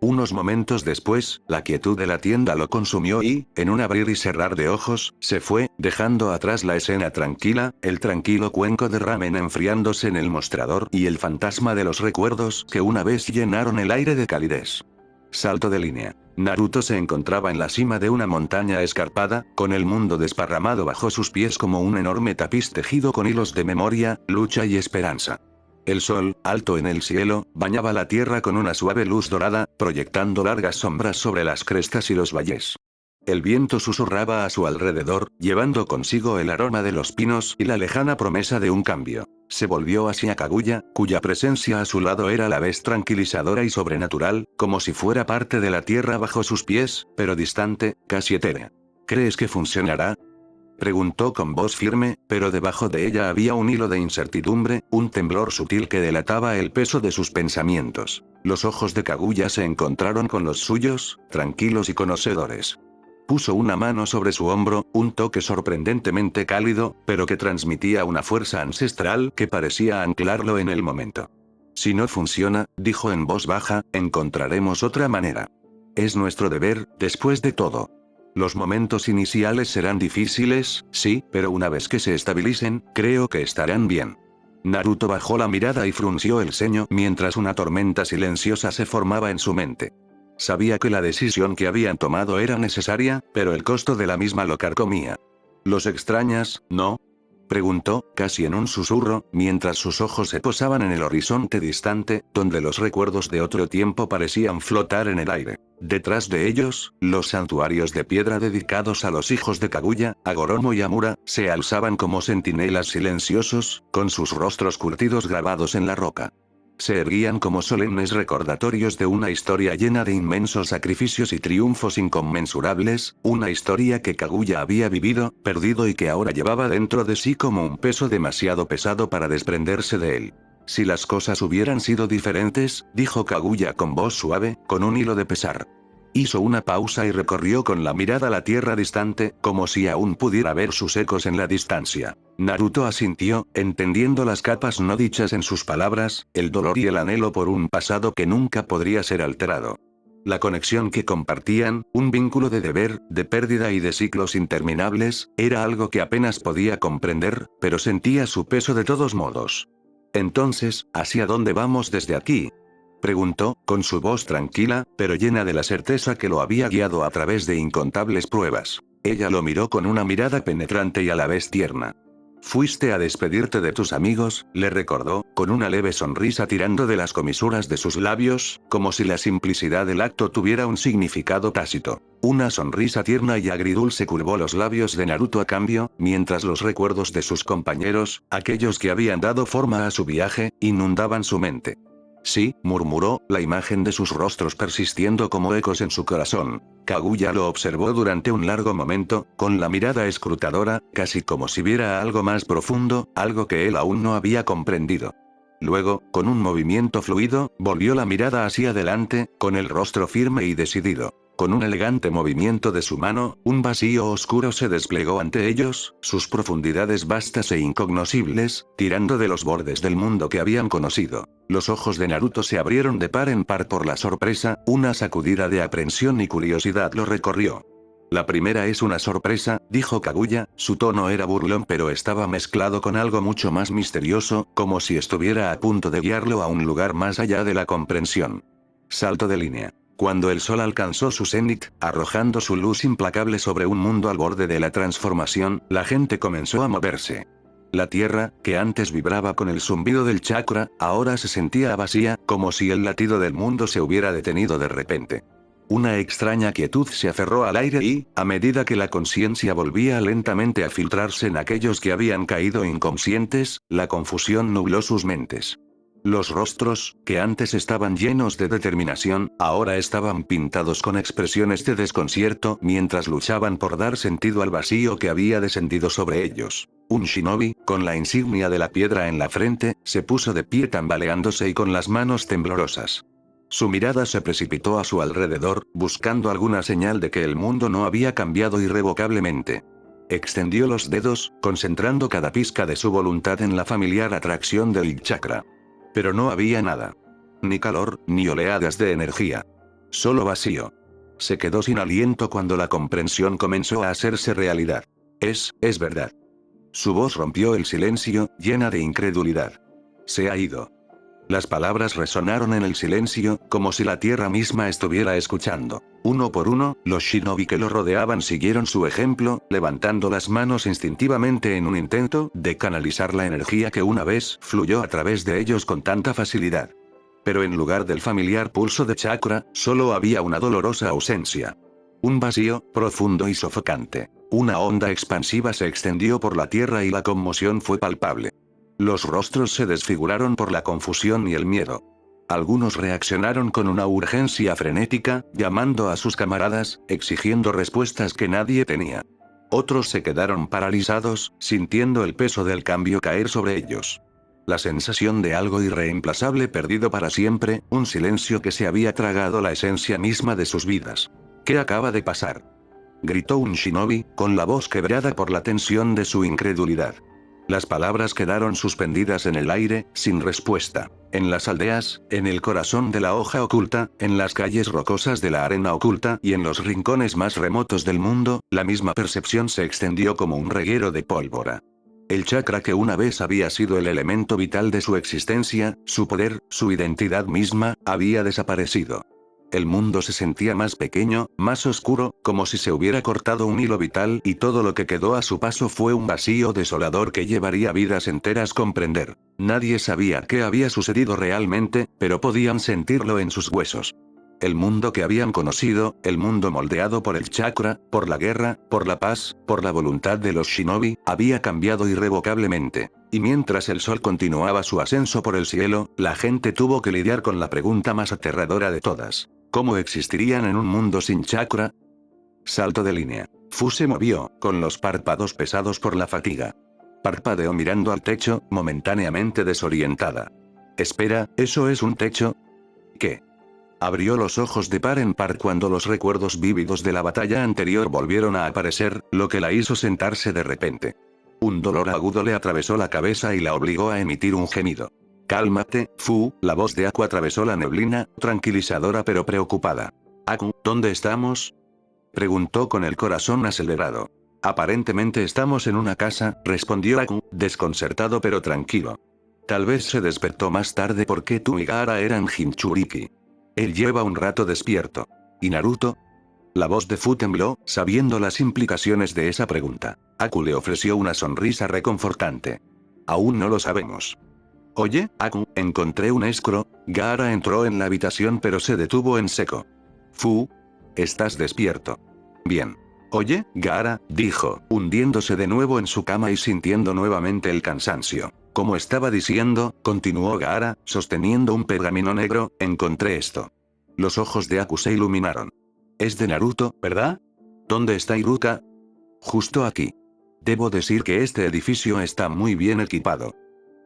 [SPEAKER 1] Unos momentos después, la quietud de la tienda lo consumió y, en un abrir y cerrar de ojos, se fue, dejando atrás la escena tranquila, el tranquilo cuenco de ramen enfriándose en el mostrador y el fantasma de los recuerdos que una vez llenaron el aire de calidez. Salto de línea. Naruto se encontraba en la cima de una montaña escarpada, con el mundo desparramado bajo sus pies como un enorme tapiz tejido con hilos de memoria, lucha y esperanza. El sol, alto en el cielo, bañaba la tierra con una suave luz dorada, proyectando largas sombras sobre las crestas y los valles. El viento susurraba a su alrededor, llevando consigo el aroma de los pinos y la lejana promesa de un cambio. Se volvió hacia Kaguya, cuya presencia a su lado era a la vez tranquilizadora y sobrenatural, como si fuera parte de la tierra bajo sus pies, pero distante, casi etérea. ¿Crees que funcionará?, preguntó con voz firme, pero debajo de ella había un hilo de incertidumbre, un temblor sutil que delataba el peso de sus pensamientos. Los ojos de Kaguya se encontraron con los suyos, tranquilos y conocedores. Puso una mano sobre su hombro, un toque sorprendentemente cálido, pero que transmitía una fuerza ancestral que parecía anclarlo en el momento. Si no funciona, dijo en voz baja, encontraremos otra manera. Es nuestro deber, después de todo. Los momentos iniciales serán difíciles, sí, pero una vez que se estabilicen, creo que estarán bien. Naruto bajó la mirada y frunció el ceño mientras una tormenta silenciosa se formaba en su mente. Sabía que la decisión que habían tomado era necesaria, pero el costo de la misma lo carcomía. ¿Los extrañas, no?, preguntó, casi en un susurro, mientras sus ojos se posaban en el horizonte distante, donde los recuerdos de otro tiempo parecían flotar en el aire. Detrás de ellos, los santuarios de piedra dedicados a los hijos de Kaguya, Agoromo y Amura, se alzaban como centinelas silenciosos, con sus rostros curtidos grabados en la roca. Se erguían como solemnes recordatorios de una historia llena de inmensos sacrificios y triunfos inconmensurables, una historia que Kaguya había vivido, perdido y que ahora llevaba dentro de sí como un peso demasiado pesado para desprenderse de él. Si las cosas hubieran sido diferentes, dijo Kaguya con voz suave, con un hilo de pesar. Hizo una pausa y recorrió con la mirada la tierra distante, como si aún pudiera ver sus ecos en la distancia. Naruto asintió, entendiendo las capas no dichas en sus palabras, el dolor y el anhelo por un pasado que nunca podría ser alterado. La conexión que compartían, un vínculo de deber, de pérdida y de ciclos interminables, era algo que apenas podía comprender, pero sentía su peso de todos modos. Entonces, ¿hacia dónde vamos desde aquí? Preguntó, con su voz tranquila, pero llena de la certeza que lo había guiado a través de incontables pruebas. Ella lo miró con una mirada penetrante y a la vez tierna. Fuiste a despedirte de tus amigos, le recordó, con una leve sonrisa tirando de las comisuras de sus labios, como si la simplicidad del acto tuviera un significado tácito. Una sonrisa tierna y agridulce curvó los labios de Naruto a cambio, mientras los recuerdos de sus compañeros, aquellos que habían dado forma a su viaje, inundaban su mente. Sí, murmuró, la imagen de sus rostros persistiendo como ecos en su corazón. Kaguya lo observó durante un largo momento, con la mirada escrutadora, casi como si viera algo más profundo, algo que él aún no había comprendido. Luego, con un movimiento fluido, volvió la mirada hacia adelante, con el rostro firme y decidido. Con un elegante movimiento de su mano, un vacío oscuro se desplegó ante ellos, sus profundidades vastas e incognoscibles, tirando de los bordes del mundo que habían conocido. Los ojos de Naruto se abrieron de par en par por la sorpresa, una sacudida de aprensión y curiosidad lo recorrió. La primera es una sorpresa, dijo Kaguya, su tono era burlón pero estaba mezclado con algo mucho más misterioso, como si estuviera a punto de guiarlo a un lugar más allá de la comprensión. Salto de línea. Cuando el sol alcanzó su cenit, arrojando su luz implacable sobre un mundo al borde de la transformación, la gente comenzó a moverse. La tierra, que antes vibraba con el zumbido del chakra, ahora se sentía vacía, como si el latido del mundo se hubiera detenido de repente. Una extraña quietud se aferró al aire y, a medida que la conciencia volvía lentamente a filtrarse en aquellos que habían caído inconscientes, la confusión nubló sus mentes. Los rostros, que antes estaban llenos de determinación, ahora estaban pintados con expresiones de desconcierto mientras luchaban por dar sentido al vacío que había descendido sobre ellos. Un shinobi, con la insignia de la piedra en la frente, se puso de pie tambaleándose y con las manos temblorosas. Su mirada se precipitó a su alrededor, buscando alguna señal de que el mundo no había cambiado irrevocablemente. Extendió los dedos, concentrando cada pizca de su voluntad en la familiar atracción del chakra. Pero no había nada. Ni calor, ni oleadas de energía. Solo vacío. Se quedó sin aliento cuando la comprensión comenzó a hacerse realidad. Es verdad. Su voz rompió el silencio, llena de incredulidad. Se ha ido. Las palabras resonaron en el silencio, como si la tierra misma estuviera escuchando. Uno por uno, los shinobi que lo rodeaban siguieron su ejemplo, levantando las manos instintivamente en un intento de canalizar la energía que una vez fluyó a través de ellos con tanta facilidad. Pero en lugar del familiar pulso de chakra, solo había una dolorosa ausencia. Un vacío, profundo y sofocante. Una onda expansiva se extendió por la tierra y la conmoción fue palpable. Los rostros se desfiguraron por la confusión y el miedo. Algunos reaccionaron con una urgencia frenética, llamando a sus camaradas, exigiendo respuestas que nadie tenía. Otros se quedaron paralizados, sintiendo el peso del cambio caer sobre ellos. La sensación de algo irreemplazable perdido para siempre, un silencio que se había tragado la esencia misma de sus vidas. ¿Qué acaba de pasar?, gritó un shinobi, con la voz quebrada por la tensión de su incredulidad. Las palabras quedaron suspendidas en el aire, sin respuesta. En las aldeas, en el corazón de la hoja oculta, en las calles rocosas de la arena oculta y en los rincones más remotos del mundo, la misma percepción se extendió como un reguero de pólvora. El chakra que una vez había sido el elemento vital de su existencia, su poder, su identidad misma, había desaparecido. El mundo se sentía más pequeño, más oscuro, como si se hubiera cortado un hilo vital y todo lo que quedó a su paso fue un vacío desolador que llevaría vidas enteras comprender. Nadie sabía qué había sucedido realmente, pero podían sentirlo en sus huesos. El mundo que habían conocido, el mundo moldeado por el chakra, por la guerra, por la paz, por la voluntad de los shinobi, había cambiado irrevocablemente. Y mientras el sol continuaba su ascenso por el cielo, la gente tuvo que lidiar con la pregunta más aterradora de todas. ¿Cómo existirían en un mundo sin chakra? Salto de línea. Fu se movió, con los párpados pesados por la fatiga. Parpadeó mirando al techo, momentáneamente desorientada. Espera, ¿eso es un techo? ¿Qué? Abrió los ojos de par en par cuando los recuerdos vívidos de la batalla anterior volvieron a aparecer, lo que la hizo sentarse de repente. Un dolor agudo le atravesó la cabeza y la obligó a emitir un gemido. Cálmate, Fu, la voz de Aku atravesó la neblina, tranquilizadora pero preocupada. Aku, ¿dónde estamos? Preguntó con el corazón acelerado. Aparentemente estamos en una casa, respondió Aku, desconcertado pero tranquilo. Tal vez se despertó más tarde porque tú y Gaara eran Jinchuriki. Él lleva un rato despierto. ¿Y Naruto? La voz de Fu tembló, sabiendo las implicaciones de esa pregunta. Aku le ofreció una sonrisa reconfortante. Aún no lo sabemos. Oye, Aku, encontré un escro. Gaara entró en la habitación pero se detuvo en seco. Fu, ¿estás despierto? Bien. Oye, Gaara, dijo, hundiéndose de nuevo en su cama y sintiendo nuevamente el cansancio. Como estaba diciendo, continuó Gaara, sosteniendo un pergamino negro, encontré esto. Los ojos de Aku se iluminaron. Es de Naruto, ¿verdad? ¿Dónde está Iruka? Justo aquí. Debo decir que este edificio está muy bien equipado.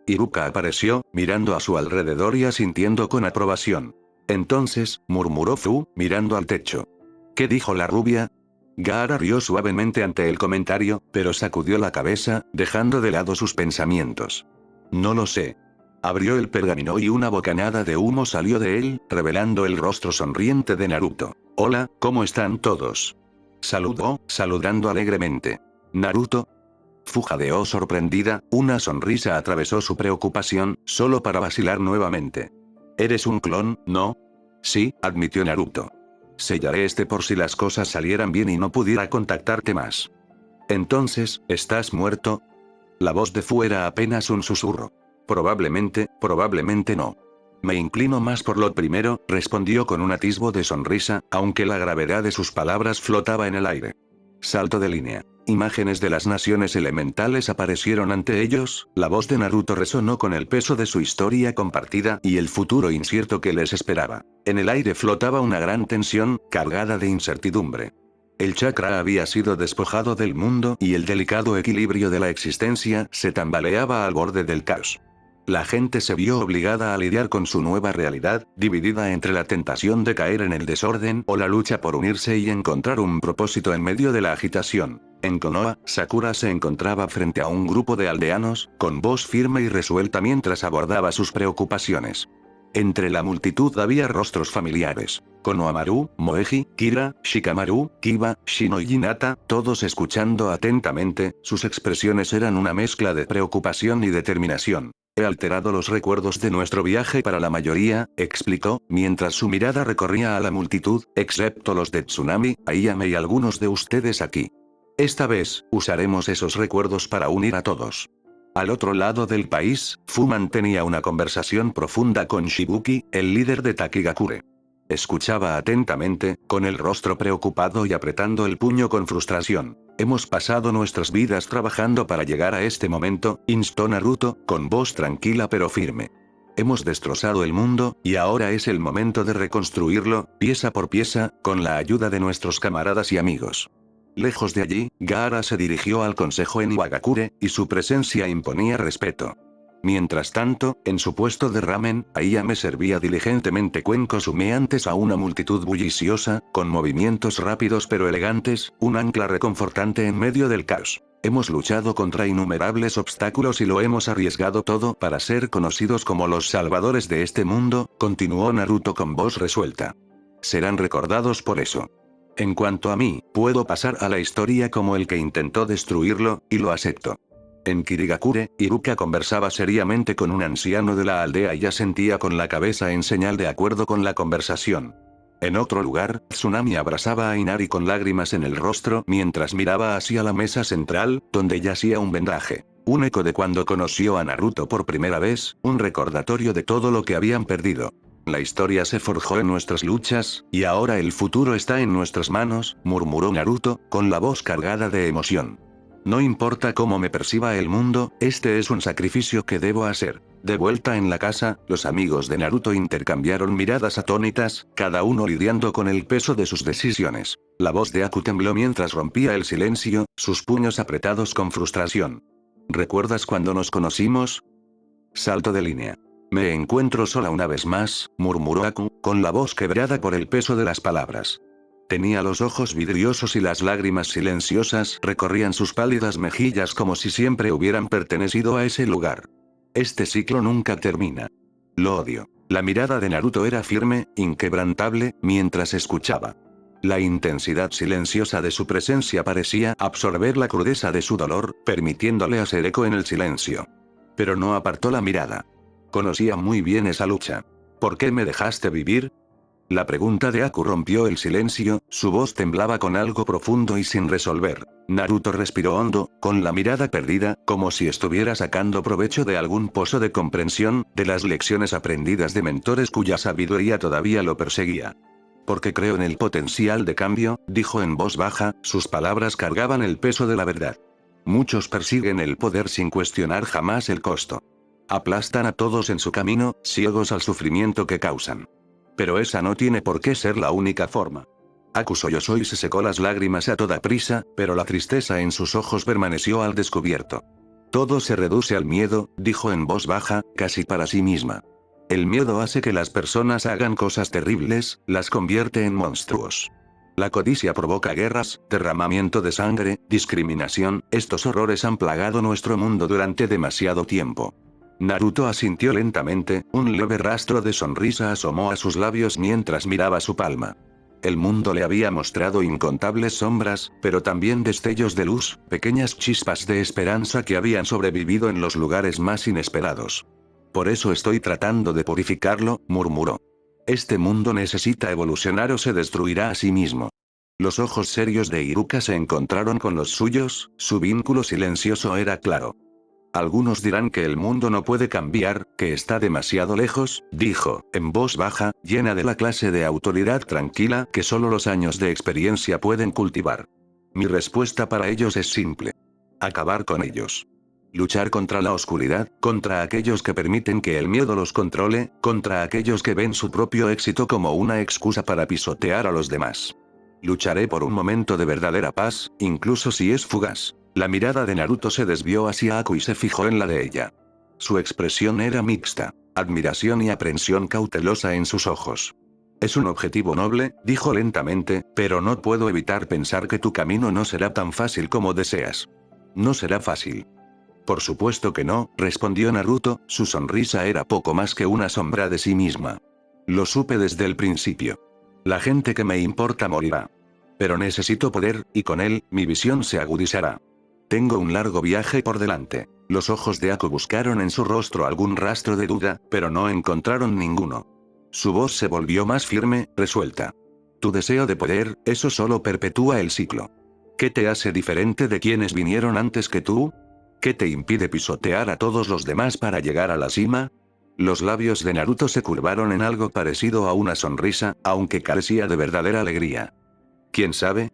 [SPEAKER 1] Iruka apareció, mirando a su alrededor y asintiendo con aprobación. Entonces, murmuró Fu, mirando al techo. ¿Qué dijo la rubia? Gaara rió suavemente ante el comentario, pero sacudió la cabeza, dejando de lado sus pensamientos. No lo sé. Abrió el pergamino y una bocanada de humo salió de él, revelando el rostro sonriente de Naruto. Hola, ¿cómo están todos? Saludó, saludando alegremente. ¿Naruto? Fu jadeó sorprendida, una sonrisa atravesó su preocupación, solo para vacilar nuevamente. ¿Eres un clon, no? Sí, admitió Naruto. Sellaré este por si las cosas salieran bien y no pudiera contactarte más. Entonces, ¿estás muerto? La voz de Fu era apenas un susurro. Probablemente no. Me inclino más por lo primero, respondió con un atisbo de sonrisa, aunque la gravedad de sus palabras flotaba en el aire. Salto de línea. Imágenes de las naciones elementales aparecieron ante ellos, la voz de Naruto resonó con el peso de su historia compartida y el futuro incierto que les esperaba. En el aire flotaba una gran tensión, cargada de incertidumbre. El chakra había sido despojado del mundo y el delicado equilibrio de la existencia se tambaleaba al borde del caos. La gente se vio obligada a lidiar con su nueva realidad, dividida entre la tentación de caer en el desorden o la lucha por unirse y encontrar un propósito en medio de la agitación. En Konoha, Sakura se encontraba frente a un grupo de aldeanos, con voz firme y resuelta mientras abordaba sus preocupaciones. Entre la multitud había rostros familiares. Konohamaru, Moeji, Kira, Shikamaru, Kiba, Shino y Hinata, todos escuchando atentamente, sus expresiones eran una mezcla de preocupación y determinación. He alterado los recuerdos de nuestro viaje para la mayoría, explicó, mientras su mirada recorría a la multitud, excepto los de Tsunami, Ayame y algunos de ustedes aquí. Esta vez, usaremos esos recuerdos para unir a todos. Al otro lado del país, Fu mantenía una conversación profunda con Shibuki, el líder de Takigakure. Escuchaba atentamente, con el rostro preocupado y apretando el puño con frustración. Hemos pasado nuestras vidas trabajando para llegar a este momento, instó Naruto, con voz tranquila pero firme. Hemos destrozado el mundo, y ahora es el momento de reconstruirlo, pieza por pieza, con la ayuda de nuestros camaradas y amigos. Lejos de allí, Gaara se dirigió al consejo en Iwagakure, y su presencia imponía respeto. Mientras tanto, en su puesto de ramen, Ayame servía diligentemente cuencos humeantes a una multitud bulliciosa, con movimientos rápidos pero elegantes, un ancla reconfortante en medio del caos. Hemos luchado contra innumerables obstáculos y lo hemos arriesgado todo para ser conocidos como los salvadores de este mundo, continuó Naruto con voz resuelta. Serán recordados por eso. En cuanto a mí, puedo pasar a la historia como el que intentó destruirlo, y lo acepto. En Kirigakure, Iruka conversaba seriamente con un anciano de la aldea y asentía con la cabeza en señal de acuerdo con la conversación. En otro lugar, Tsunami abrazaba a Inari con lágrimas en el rostro mientras miraba hacia la mesa central, donde yacía un vendaje. Un eco de cuando conoció a Naruto por primera vez, un recordatorio de todo lo que habían perdido. La historia se forjó en nuestras luchas, y ahora el futuro está en nuestras manos, murmuró Naruto, con la voz cargada de emoción. No importa cómo me perciba el mundo, este es un sacrificio que debo hacer. De vuelta en la casa, los amigos de Naruto intercambiaron miradas atónitas, cada uno lidiando con el peso de sus decisiones. La voz de Aku tembló mientras rompía el silencio, sus puños apretados con frustración. ¿Recuerdas cuando nos conocimos? Salto de línea. Me encuentro sola una vez más, murmuró Aku, con la voz quebrada por el peso de las palabras. Tenía los ojos vidriosos y las lágrimas silenciosas recorrían sus pálidas mejillas como si siempre hubieran pertenecido a ese lugar. Este ciclo nunca termina. Lo odio. La mirada de Naruto era firme, inquebrantable, mientras escuchaba. La intensidad silenciosa de su presencia parecía absorber la crudeza de su dolor, permitiéndole hacer eco en el silencio. Pero no apartó la mirada. Conocía muy bien esa lucha. ¿Por qué me dejaste vivir? La pregunta de Aku rompió el silencio, su voz temblaba con algo profundo y sin resolver. Naruto respiró hondo, con la mirada perdida, como si estuviera sacando provecho de algún pozo de comprensión, de las lecciones aprendidas de mentores cuya sabiduría todavía lo perseguía. Porque creo en el potencial de cambio, dijo en voz baja, sus palabras cargaban el peso de la verdad. Muchos persiguen el poder sin cuestionar jamás el costo. Aplastan a todos en su camino, ciegos al sufrimiento que causan. Pero esa no tiene por qué ser la única forma. Aku sollozó y se secó las lágrimas a toda prisa, pero la tristeza en sus ojos permaneció al descubierto. Todo se reduce al miedo, dijo en voz baja, casi para sí misma. El miedo hace que las personas hagan cosas terribles, las convierte en monstruos. La codicia provoca guerras, derramamiento de sangre, discriminación, estos horrores han plagado nuestro mundo durante demasiado tiempo. Naruto asintió lentamente, un leve rastro de sonrisa asomó a sus labios mientras miraba su palma. El mundo le había mostrado incontables sombras, pero también destellos de luz, pequeñas chispas de esperanza que habían sobrevivido en los lugares más inesperados. Por eso estoy tratando de purificarlo, murmuró. Este mundo necesita evolucionar o se destruirá a sí mismo. Los ojos serios de Iruka se encontraron con los suyos, su vínculo silencioso era claro. Algunos dirán que el mundo no puede cambiar, que está demasiado lejos, dijo, en voz baja, llena de la clase de autoridad tranquila que solo los años de experiencia pueden cultivar. Mi respuesta para ellos es simple. Acabar con ellos. Luchar contra la oscuridad, contra aquellos que permiten que el miedo los controle, contra aquellos que ven su propio éxito como una excusa para pisotear a los demás. Lucharé por un momento de verdadera paz, incluso si es fugaz. La mirada de Naruto se desvió hacia Aku y se fijó en la de ella. Su expresión era mixta, admiración y aprensión cautelosa en sus ojos. Es un objetivo noble, dijo lentamente, pero no puedo evitar pensar que tu camino no será tan fácil como deseas. No será fácil. Por supuesto que no, respondió Naruto, su sonrisa era poco más que una sombra de sí misma. Lo supe desde el principio. La gente que me importa morirá. Pero necesito poder, y con él, mi visión se agudizará. Tengo un largo viaje por delante. Los ojos de Aku buscaron en su rostro algún rastro de duda, pero no encontraron ninguno. Su voz se volvió más firme, resuelta. Tu deseo de poder, eso solo perpetúa el ciclo. ¿Qué te hace diferente de quienes vinieron antes que tú? ¿Qué te impide pisotear a todos los demás para llegar a la cima? Los labios de Naruto se curvaron en algo parecido a una sonrisa, aunque carecía de verdadera alegría. ¿Quién sabe?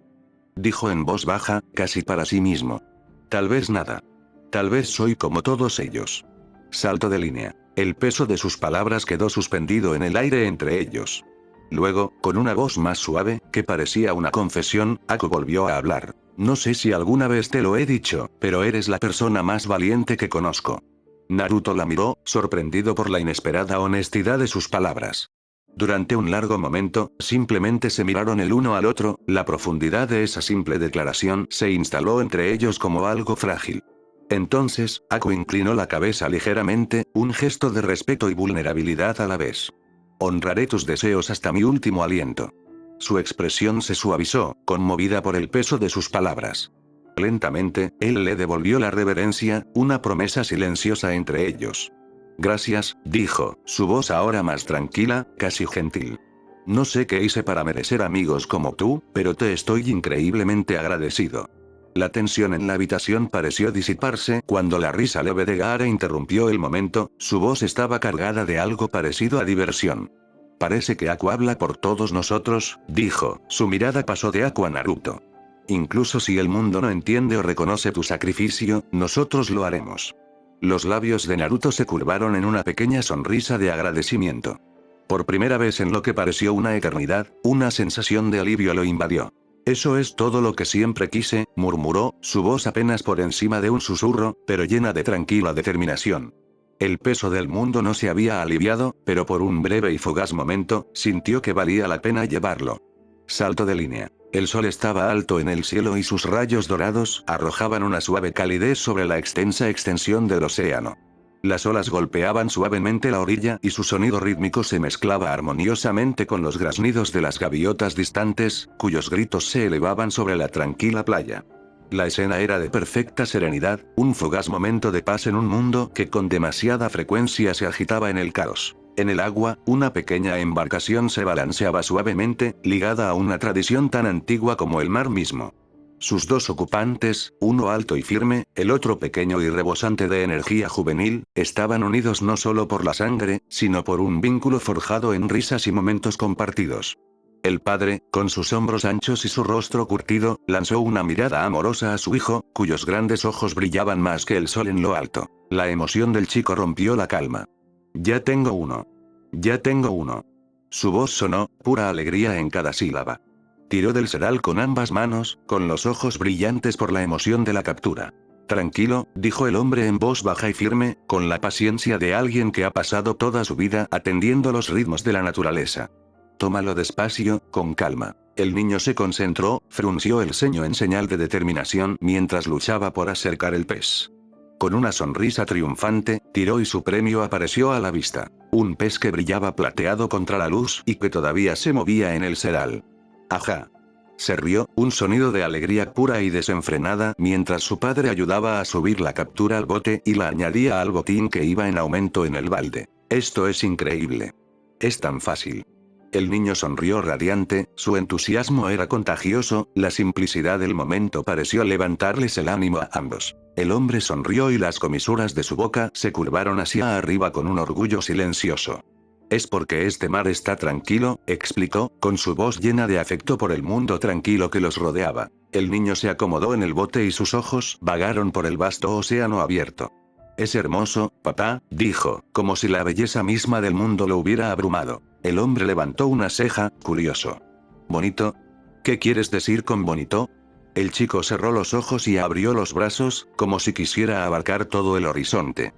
[SPEAKER 1] Dijo en voz baja, casi para sí mismo. Tal vez nada. Tal vez soy como todos ellos. Salto de línea. El peso de sus palabras quedó suspendido en el aire entre ellos. Luego, con una voz más suave, que parecía una confesión, Aku volvió a hablar. No sé si alguna vez te lo he dicho, pero eres la persona más valiente que conozco. Naruto la miró, sorprendido por la inesperada honestidad de sus palabras. Durante un largo momento, simplemente se miraron el uno al otro, la profundidad de esa simple declaración se instaló entre ellos como algo frágil. Entonces, Aku inclinó la cabeza ligeramente, un gesto de respeto y vulnerabilidad a la vez. Honraré tus deseos hasta mi último aliento. Su expresión se suavizó, conmovida por el peso de sus palabras. Lentamente, él le devolvió la reverencia, una promesa silenciosa entre ellos. Gracias, dijo, su voz ahora más tranquila, casi gentil. No sé qué hice para merecer amigos como tú, pero te estoy increíblemente agradecido. La tensión en la habitación pareció disiparse cuando la risa leve de Gaara interrumpió el momento, su voz estaba cargada de algo parecido a diversión. Parece que Aku habla por todos nosotros, dijo, su mirada pasó de Aku a Naruto. Incluso si el mundo no entiende o reconoce tu sacrificio, nosotros lo haremos. Los labios de Naruto se curvaron en una pequeña sonrisa de agradecimiento. Por primera vez en lo que pareció una eternidad, una sensación de alivio lo invadió. Eso es todo lo que siempre quise, murmuró, su voz apenas por encima de un susurro, pero llena de tranquila determinación. El peso del mundo no se había aliviado, pero por un breve y fugaz momento, sintió que valía la pena llevarlo. Salto de línea. El sol estaba alto en el cielo y sus rayos dorados arrojaban una suave calidez sobre la extensa extensión del océano. Las olas golpeaban suavemente la orilla y su sonido rítmico se mezclaba armoniosamente con los graznidos de las gaviotas distantes, cuyos gritos se elevaban sobre la tranquila playa. La escena era de perfecta serenidad, un fugaz momento de paz en un mundo que con demasiada frecuencia se agitaba en el caos. En el agua, una pequeña embarcación se balanceaba suavemente, ligada a una tradición tan antigua como el mar mismo. Sus dos ocupantes, uno alto y firme, el otro pequeño y rebosante de energía juvenil, estaban unidos no solo por la sangre, sino por un vínculo forjado en risas y momentos compartidos. El padre, con sus hombros anchos y su rostro curtido, lanzó una mirada amorosa a su hijo, cuyos grandes ojos brillaban más que el sol en lo alto. La emoción del chico rompió la calma. Ya tengo uno. Ya tengo uno. Su voz sonó, pura alegría en cada sílaba. Tiró del sedal con ambas manos, con los ojos brillantes por la emoción de la captura. Tranquilo, dijo el hombre en voz baja y firme, con la paciencia de alguien que ha pasado toda su vida atendiendo los ritmos de la naturaleza. Tómalo despacio, con calma. El niño se concentró, frunció el ceño en señal de determinación mientras luchaba por acercar el pez. Con una sonrisa triunfante, tiró y su premio apareció a la vista. Un pez que brillaba plateado contra la luz y que todavía se movía en el sedal. ¡Ajá! Se rió, un sonido de alegría pura y desenfrenada mientras su padre ayudaba a subir la captura al bote y la añadía al botín que iba en aumento en el balde. Esto es increíble. Es tan fácil. El niño sonrió radiante, su entusiasmo era contagioso, la simplicidad del momento pareció levantarles el ánimo a ambos. El hombre sonrió y las comisuras de su boca se curvaron hacia arriba con un orgullo silencioso. Es porque este mar está tranquilo, explicó, con su voz llena de afecto por el mundo tranquilo que los rodeaba. El niño se acomodó en el bote y sus ojos vagaron por el vasto océano abierto. Es hermoso, papá, dijo, como si la belleza misma del mundo lo hubiera abrumado. El hombre levantó una ceja, curioso. ¿Bonito? ¿Qué quieres decir con bonito? El chico cerró los ojos y abrió los brazos, como si quisiera abarcar todo el horizonte.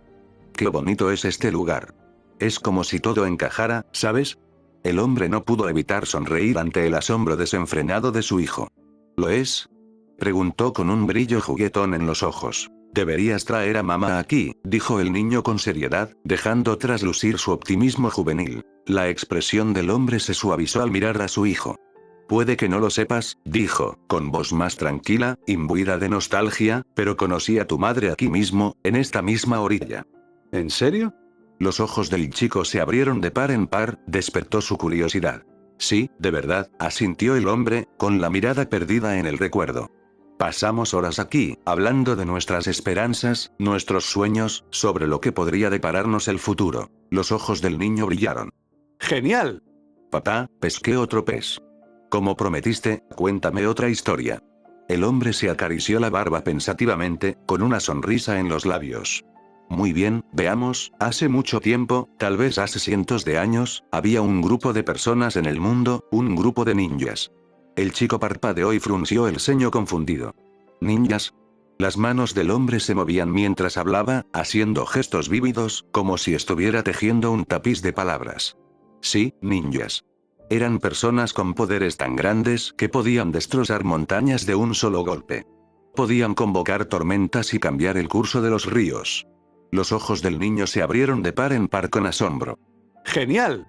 [SPEAKER 1] ¡Qué bonito es este lugar! Es como si todo encajara, ¿sabes? El hombre no pudo evitar sonreír ante el asombro desenfrenado de su hijo. ¿Lo es? Preguntó con un brillo juguetón en los ojos. Deberías traer a mamá aquí, dijo el niño con seriedad, dejando traslucir su optimismo juvenil. La expresión del hombre se suavizó al mirar a su hijo. Puede que no lo sepas, dijo, con voz más tranquila, imbuida de nostalgia, pero conocí a tu madre aquí mismo, en esta misma orilla. ¿En serio? Los ojos del chico se abrieron de par en par, despertó su curiosidad. Sí, de verdad, asintió el hombre, con la mirada perdida en el recuerdo. Pasamos horas aquí, hablando de nuestras esperanzas, nuestros sueños, sobre lo que podría depararnos el futuro. Los ojos del niño brillaron. ¡Genial! Papá, pesqué otro pez. Como prometiste, cuéntame otra historia. El hombre se acarició la barba pensativamente, con una sonrisa en los labios. Muy bien, veamos, hace mucho tiempo, tal vez hace cientos de años, había un grupo de personas en el mundo, un grupo de ninjas. El chico parpadeó y frunció el ceño confundido. ¿Ninjas? Las manos del hombre se movían mientras hablaba, haciendo gestos vívidos, como si estuviera tejiendo un tapiz de palabras. Sí, ninjas. Eran personas con poderes tan grandes que podían destrozar montañas de un solo golpe. Podían convocar tormentas y cambiar el curso de los ríos. Los ojos del niño se abrieron de par en par con asombro. ¡Genial!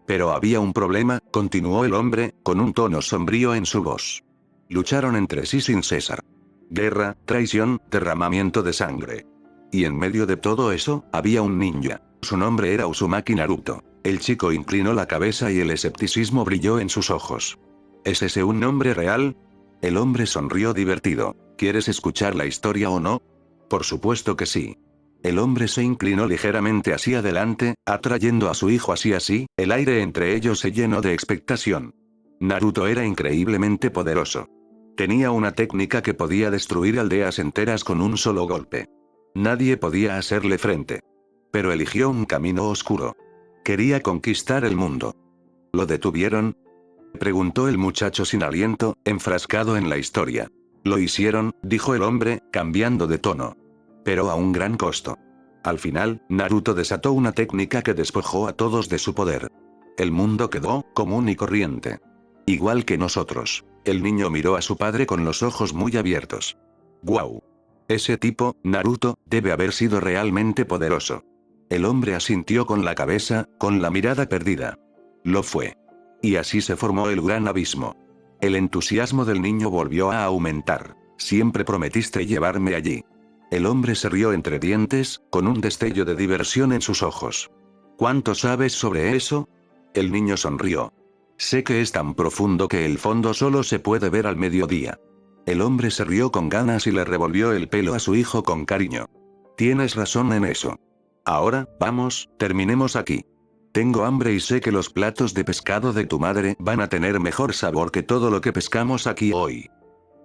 [SPEAKER 1] Pero había un problema, continuó el hombre, con un tono sombrío en su voz. Lucharon entre sí sin cesar. Guerra, traición, derramamiento de sangre. Y en medio de todo eso, había un ninja. Su nombre era Uzumaki Naruto. El chico inclinó la cabeza y el escepticismo brilló en sus ojos. ¿Es ese un nombre real? El hombre sonrió divertido. ¿Quieres escuchar la historia o no? Por supuesto que sí. El hombre se inclinó ligeramente hacia adelante, atrayendo a su hijo hacia sí, el aire entre ellos se llenó de expectación. Naruto era increíblemente poderoso. Tenía una técnica que podía destruir aldeas enteras con un solo golpe. Nadie podía hacerle frente. Pero eligió un camino oscuro. Quería conquistar el mundo. ¿Lo detuvieron? Preguntó el muchacho sin aliento, enfrascado en la historia. Lo hicieron, dijo el hombre, cambiando de tono. Pero a un gran costo. Al final, Naruto desató una técnica que despojó a todos de su poder. El mundo quedó común y corriente. Igual que nosotros. El niño miró a su padre con los ojos muy abiertos. ¡Guau! Ese tipo, Naruto, debe haber sido realmente poderoso. El hombre asintió con la cabeza, con la mirada perdida. Lo fue. Y así se formó el gran abismo. El entusiasmo del niño volvió a aumentar. Siempre prometiste llevarme allí. El hombre se rió entre dientes, con un destello de diversión en sus ojos. ¿Cuánto sabes sobre eso? El niño sonrió. Sé que es tan profundo que el fondo solo se puede ver al mediodía. El hombre se rió con ganas y le revolvió el pelo a su hijo con cariño. Tienes razón en eso. Ahora, vamos, terminemos aquí. Tengo hambre y sé que los platos de pescado de tu madre van a tener mejor sabor que todo lo que pescamos aquí hoy.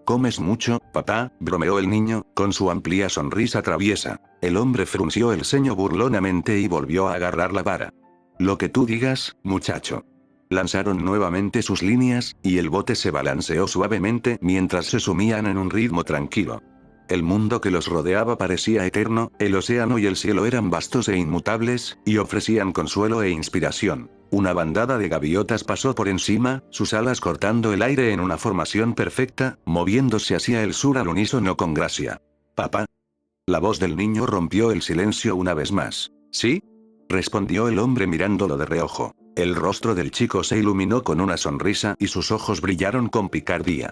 [SPEAKER 1] ¿Comes mucho, papá?, bromeó el niño, con su amplia sonrisa traviesa. El hombre frunció el ceño burlonamente y volvió a agarrar la vara. Lo que tú digas, muchacho. Lanzaron nuevamente sus líneas, y el bote se balanceó suavemente mientras se sumían en un ritmo tranquilo. El mundo que los rodeaba parecía eterno, el océano y el cielo eran vastos e inmutables, y ofrecían consuelo e inspiración. Una bandada de gaviotas pasó por encima, sus alas cortando el aire en una formación perfecta, moviéndose hacia el sur al unísono con gracia. «¿Papá?» La voz del niño rompió el silencio una vez más. «¿Sí?», respondió el hombre mirándolo de reojo. El rostro del chico se iluminó con una sonrisa y sus ojos brillaron con picardía.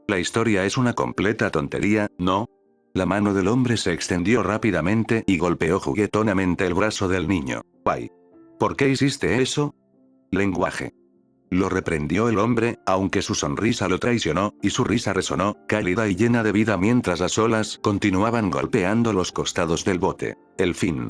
[SPEAKER 1] «La historia es una completa tontería, ¿no?». La mano del hombre se extendió rápidamente y golpeó juguetonamente el brazo del niño. «Guay. ¿Por qué hiciste eso?». «Lenguaje». Lo reprendió el hombre, aunque su sonrisa lo traicionó, y su risa resonó, cálida y llena de vida mientras las olas continuaban golpeando los costados del bote. El fin.